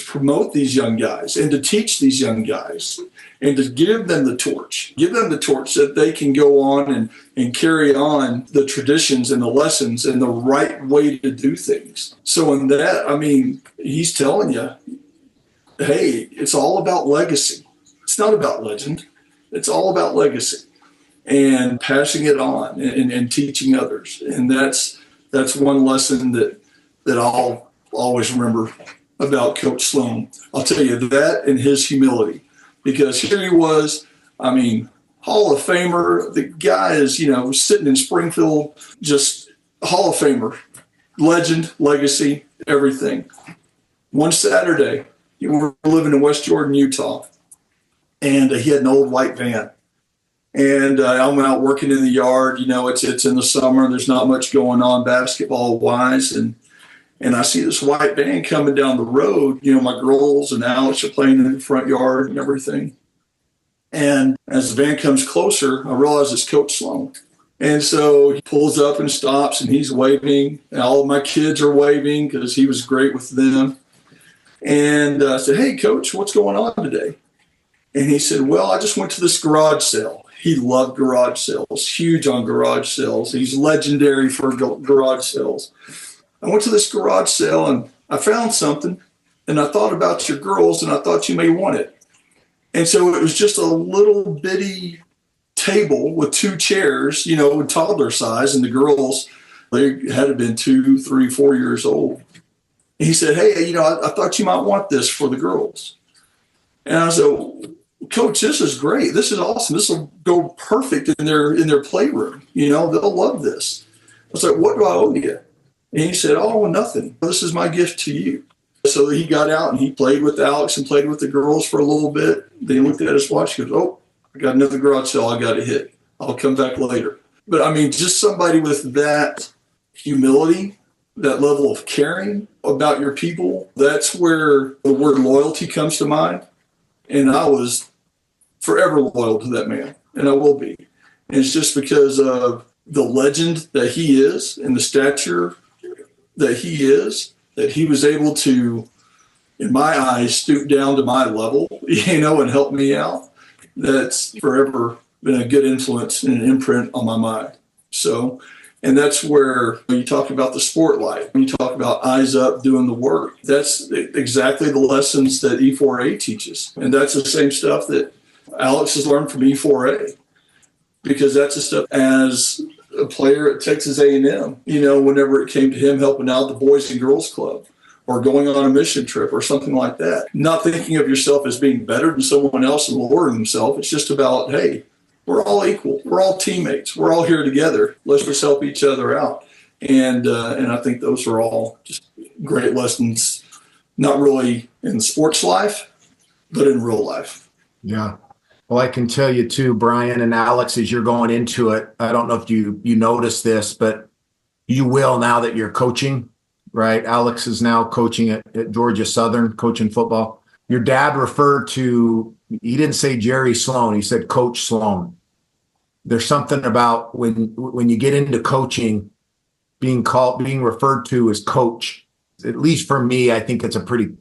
promote these young guys and to teach these young guys and to give them the torch that they can go on and carry on the traditions and the lessons and the right way to do things. So in that, he's telling you, hey, it's all about legacy. It's not about legend. It's all about legacy and passing it on and teaching others. And that's one lesson that I'll always remember about Coach Sloan. I'll tell you that, and his humility, because here he was, Hall of Famer. The guy is, sitting in Springfield, just Hall of Famer, legend, legacy, everything. One Saturday, we were living in West Jordan, Utah, and he had an old white van. And I'm out working in the yard. It's in the summer. There's not much going on basketball-wise. And I see this white van coming down the road. My girls and Alex are playing in the front yard and everything. And as the van comes closer, I realize it's Coach Sloan. And so he pulls up and stops, and he's waving. And all of my kids are waving because he was great with them. And I said, hey, Coach, what's going on today? And he said, well, I just went to this garage sale. He loved garage sales, huge on garage sales. He's legendary for garage sales. I went to this garage sale and I found something, and I thought about your girls, and I thought you may want it. And so it was just a little bitty table with two chairs, toddler size, and the girls, they had to have been 2, 3, 4 years old. And he said, hey, I thought you might want this for the girls. And I said, Coach, this is great. This is awesome. This will go perfect in their playroom. They'll love this. I was like, what do I owe you? And he said, oh, nothing. This is my gift to you. So he got out and he played with Alex and played with the girls for a little bit. Then he looked at his watch. He goes, oh, I got another garage sale I got to hit. I'll come back later. But just somebody with that humility, that level of caring about your people, that's where the word loyalty comes to mind. And I was forever loyal to that man, and I will be. And it's just because of the legend that he is and the stature that he is, that he was able to, in my eyes, stoop down to my level, and help me out. That's forever been a good influence and an imprint on my mind. So, and that's where you talk about the sport life. When you talk about eyes up, doing the work, that's exactly the lessons that E4A teaches. And that's the same stuff that Alex has learned from E4A, because that's the stuff as a player at Texas A&M, whenever it came to him helping out the Boys and Girls Club or going on a mission trip or something like that. Not thinking of yourself as being better than someone else and lowering himself. It's just about, hey, we're all equal. We're all teammates. We're all here together. Let's just help each other out. And I think those are all just great lessons, not really in sports life, but in real life. Yeah. Well, I can tell you too, Brian and Alex, as you're going into it, I don't know if you noticed this, but you will now that you're coaching, right? Alex is now coaching at Georgia Southern, coaching football. Your dad referred to, he didn't say Jerry Sloan, he said Coach Sloan. There's something about when you get into coaching, being referred to as coach. At least for me, I think it's a pretty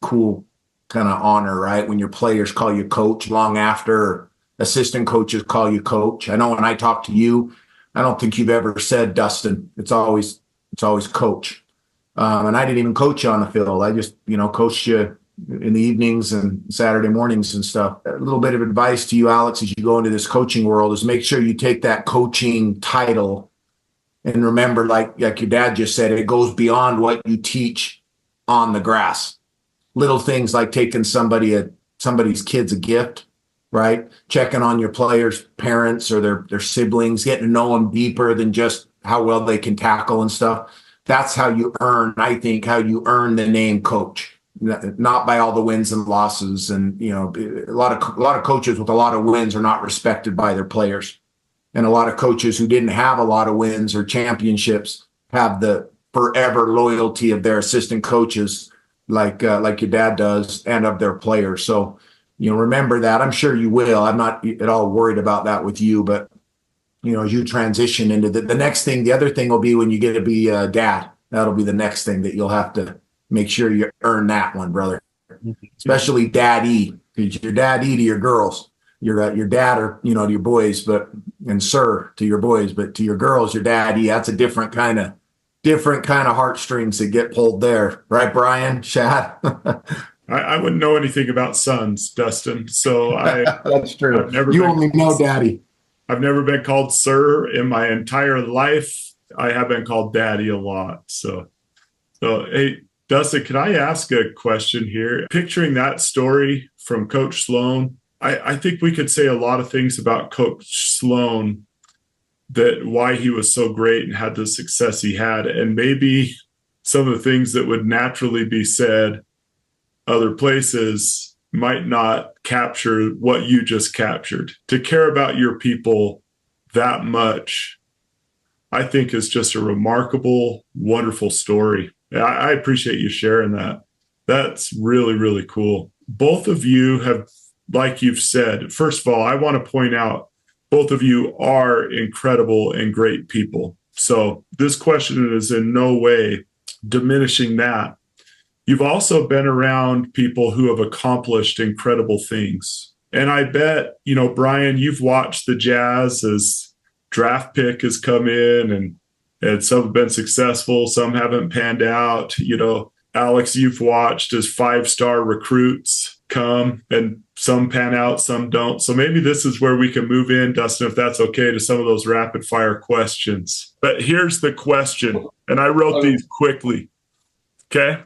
cool kind of honor, right? When your players call you coach long after assistant coaches call you coach. I know when I talk to you, I don't think you've ever said Dustin. It's always coach. And I didn't even coach you on the field. I just, coached you in the evenings and Saturday mornings and stuff. A little bit of advice to you, Alex, as you go into this coaching world is make sure you take that coaching title and remember, like your dad just said, it goes beyond what you teach on the grass. Little things like taking somebody's kids a gift, right? Checking on your players' parents or their siblings, getting to know them deeper than just how well they can tackle and stuff. that's how you earn, I think, how you earn the name coach, not by all the wins and losses. And, you know, a lot of coaches with a lot of wins are not respected by their players. And a lot of coaches who didn't have a lot of wins or championships have the forever loyalty of their assistant coaches, like your dad does, and of their players. So, you know, remember that. I'm sure you will. I'm not at all worried about that with you, but, you know, as you transition into the next thing, the other thing will be when you get to be a dad. That'll be the next thing that you'll have to make sure you earn that one, brother. Especially daddy, because you're daddy to your girls. Your dad, or, you know, to your boys, and sir to your boys, but to your girls, your daddy. That's a different kind of heartstrings that get pulled there, right, Brian? Shad? I wouldn't know anything about sons, Dustin. So that's true. You only know daddy. I've never been called sir in my entire life. I have been called daddy a lot. So hey, Dustin, can I ask a question here? Picturing that story from Coach Sloan, I think we could say a lot of things about Coach Sloan, that why he was so great and had the success he had. And maybe some of the things that would naturally be said other places might not capture what you just captured. To care about your people that much, I think, is just a remarkable, wonderful story. I appreciate you sharing that. That's really, really cool. Both of you have, like you've said, first of all, I want to point out, both of you are incredible and great people. So this question is in no way diminishing that. You've also been around people who have accomplished incredible things. And I bet, you know, Brian, you've watched the Jazz as draft pick has come in, and some have been successful, some haven't panned out. You know, Alex, you've watched as 5-star recruits come, and some pan out, some don't. So maybe this is where we can move in, Dustin, if that's okay, to some of those rapid fire questions. But here's the question, and I wrote these quickly. Okay.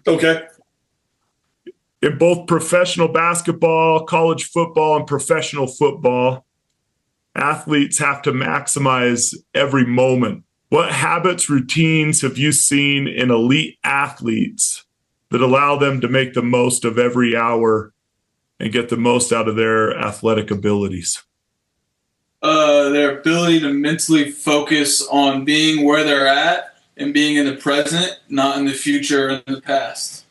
In both professional basketball, college football, and professional football, athletes have to maximize every moment. What habits, routines have you seen in elite athletes that allow them to make the most of every hour and get the most out of their athletic abilities? Their ability to mentally focus on being where they're at and being in the present, not in the future or in the past.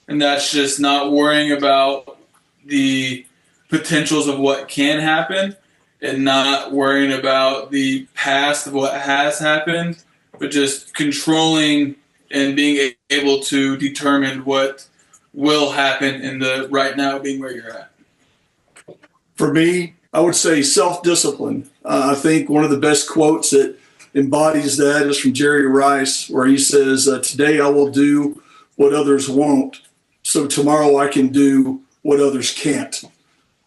And that's just not worrying about the potentials of what can happen and not worrying about the past of what has happened, but just controlling and being able to determine what will happen in the right now, being where you're at. For me, I would say self-discipline. I think one of the best quotes that embodies that is from Jerry Rice, where he says, today I will do what others won't, so tomorrow I can do what others can't.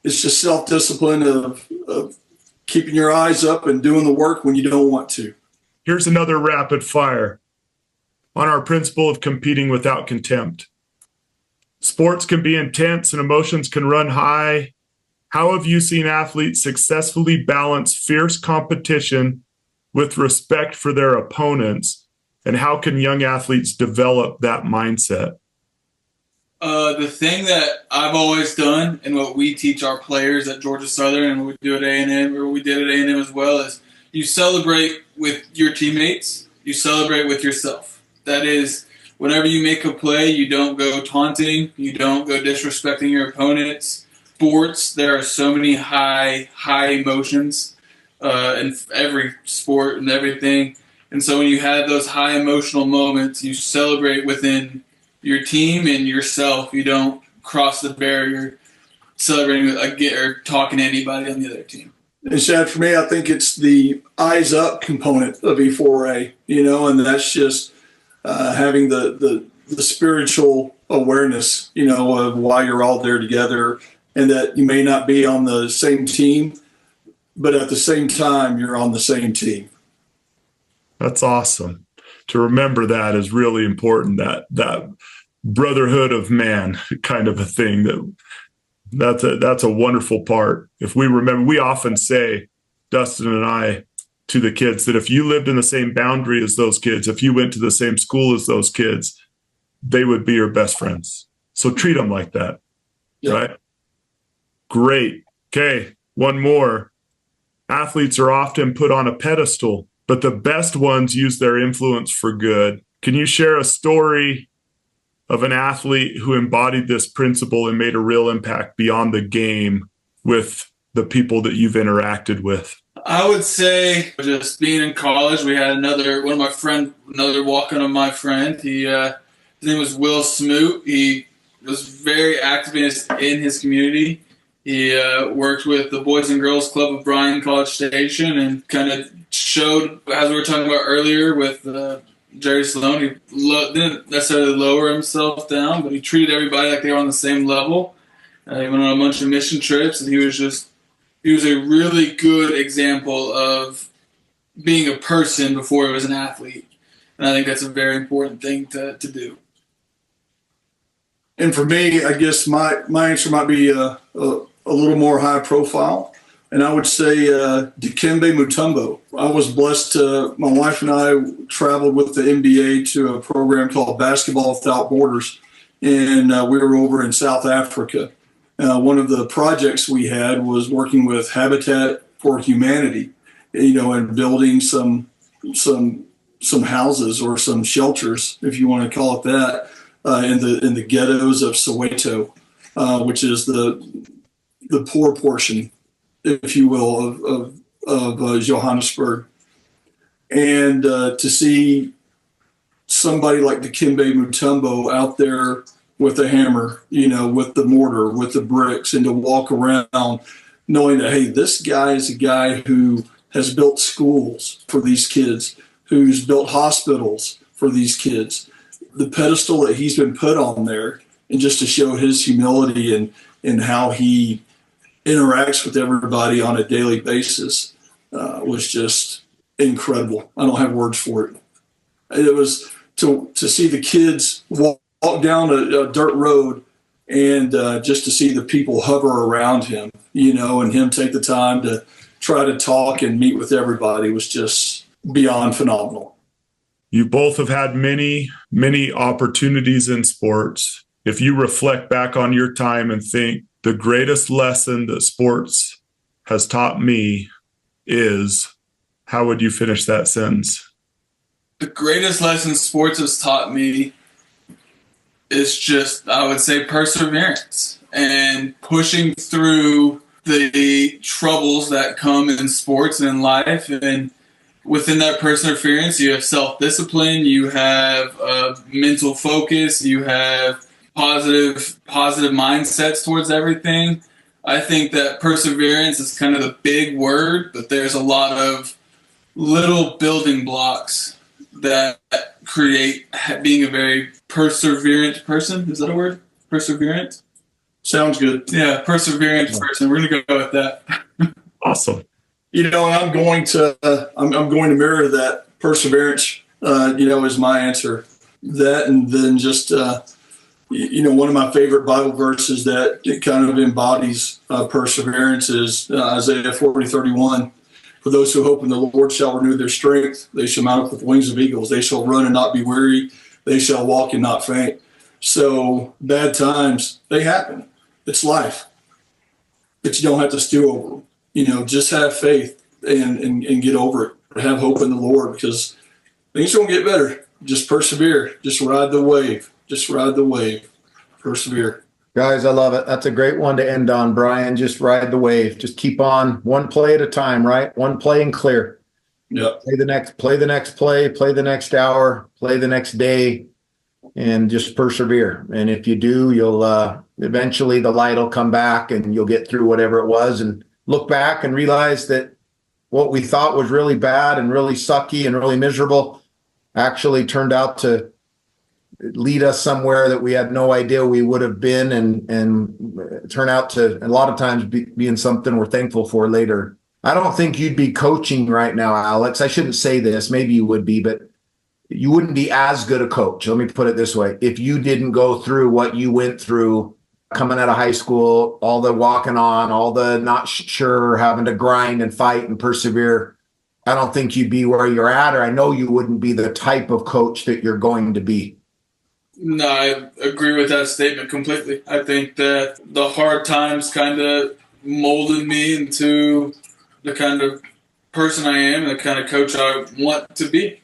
It's just self-discipline of keeping your eyes up and doing the work when you don't want to. Here's another rapid fire on our principle of competing without contempt. Sports can be intense and emotions can run high. How have you seen athletes successfully balance fierce competition with respect for their opponents? And how can young athletes develop that mindset? The thing that I've always done and what we teach our players at Georgia Southern and what we do at A&M, or what we did at A&M as well, is you celebrate with your teammates, you celebrate with yourself. That is, whenever you make a play, you don't go taunting, you don't go disrespecting your opponents. Sports, there are so many high emotions in every sport and everything. And so when you have those high emotional moments, you celebrate within your team and yourself. You don't cross the barrier celebrating or talking to anybody on the other team. And Shad, for me, I think it's the eyes up component of E4A, and that's just having the spiritual awareness, of why you're all there together, and that you may not be on the same team, but at the same time, you're on the same team. That's awesome. To remember that is really important, that brotherhood of man kind of a thing. That's a wonderful part. If we remember, we often say, Dustin and I, to the kids that if you lived in the same boundary as those kids, if you went to the same school as those kids, they would be your best friends. So treat them like that. Yeah. Right? Great. Okay. One more. Athletes are often put on a pedestal, but the best ones use their influence for good. Can you share a story of an athlete who embodied this principle and made a real impact beyond the game with the people that you've interacted with? I would say just being in college, we had another walk-on of my friend. His name was Will Smoot. He was very active in his community. He worked with the Boys and Girls Club of Bryan College Station and kind of showed, as we were talking about earlier with Jerry Sloan, he didn't necessarily lower himself down, but he treated everybody like they were on the same level. He went on a bunch of mission trips, and he was a really good example of being a person before he was an athlete. And I think that's a very important thing to do. And for me, I guess my answer might be a little more high profile. And I would say Dikembe Mutombo. I was blessed my wife and I traveled with the NBA to a program called Basketball Without Borders. And we were over in South Africa. One of the projects we had was working with Habitat for Humanity, and building some houses or some shelters, if you want to call it that, in the ghettos of Soweto, which is the poor portion, if you will, of Johannesburg. And to see somebody like Dikembe Mutombo out there with a hammer, with the mortar, with the bricks, and to walk around knowing that, hey, this guy is a guy who has built schools for these kids, who's built hospitals for these kids. The pedestal that he's been put on there, and just to show his humility and how he interacts with everybody on a daily basis was just incredible. I don't have words for it. It was to see the kids walk down a dirt road and just to see the people hover around him, and him take the time to try to talk and meet with everybody was just beyond phenomenal. You both have had many, many opportunities in sports. If you reflect back on your time and think the greatest lesson that sports has taught me is, how would you finish that sentence? The greatest lesson sports has taught me is just, I would say, perseverance and pushing through the troubles that come in sports and in life. And within that perseverance, you have self-discipline, you have mental focus, you have positive mindsets towards everything. I think that perseverance is kind of the big word, but there's a lot of little building blocks that create being a very perseverant person. Is that a word? Perseverant? Sounds good. Yeah, perseverant person. We're going to go with that. Awesome. And I'm going to mirror that perseverance. Is my answer. That, and then just one of my favorite Bible verses that it kind of embodies perseverance is Isaiah 40:31. For those who hope in the Lord shall renew their strength. They shall mount up with wings of eagles. They shall run and not be weary. They shall walk and not faint. So bad times, they happen. It's life. But you don't have to stew over them. Just have faith and get over it. Have hope in the Lord, because things won't get better. Just persevere. Just ride the wave. Persevere. Guys, I love it. That's a great one to end on, Brian. Just ride the wave. Just keep on one play at a time, right? One play and clear. Yeah. Play the next play, play the next hour, play the next day, and just persevere. And if you do, you'll eventually the light will come back and you'll get through whatever it was and look back and realize that what we thought was really bad and really sucky and really miserable actually turned out to lead us somewhere that we had no idea we would have been, and turn out to a lot of times being something we're thankful for later. I don't think you'd be coaching right now, Alex. I shouldn't say this. Maybe you would be, but you wouldn't be as good a coach. Let me put it this way. If you didn't go through what you went through coming out of high school, all the walking on, all the not sure, having to grind and fight and persevere, I don't think you'd be where you're at, or I know you wouldn't be the type of coach that you're going to be. No, I agree with that statement completely. I think that the hard times kind of molded me into the kind of person I am and the kind of coach I want to be.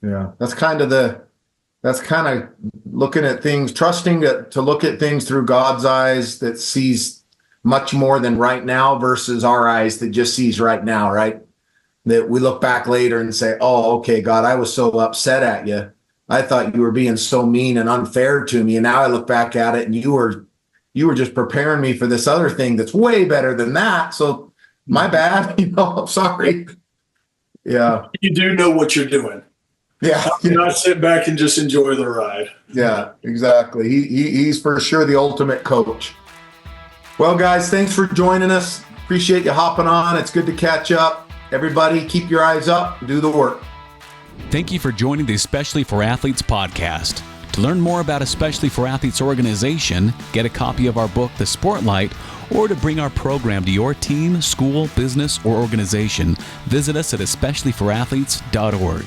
Yeah, that's kind of looking at things, trusting to look at things through God's eyes that sees much more than right now versus our eyes that just sees right now, right? That we look back later and say, oh, okay, God, I was so upset at you. I thought you were being so mean and unfair to me. And now I look back at it and you were just preparing me for this other thing that's way better than that. So my bad, I'm sorry. Yeah. You do know what you're doing. Yeah. You not sit back and just enjoy the ride. Yeah, exactly. He's for sure the ultimate coach. Well, guys, thanks for joining us. Appreciate you hopping on. It's good to catch up. Everybody, keep your eyes up. Do the work. Thank you for joining the Especially for Athletes podcast. To learn more about Especially for Athletes organization, get a copy of our book, The Sportlight, or to bring our program to your team, school, business, or organization, visit us at especiallyforathletes.org.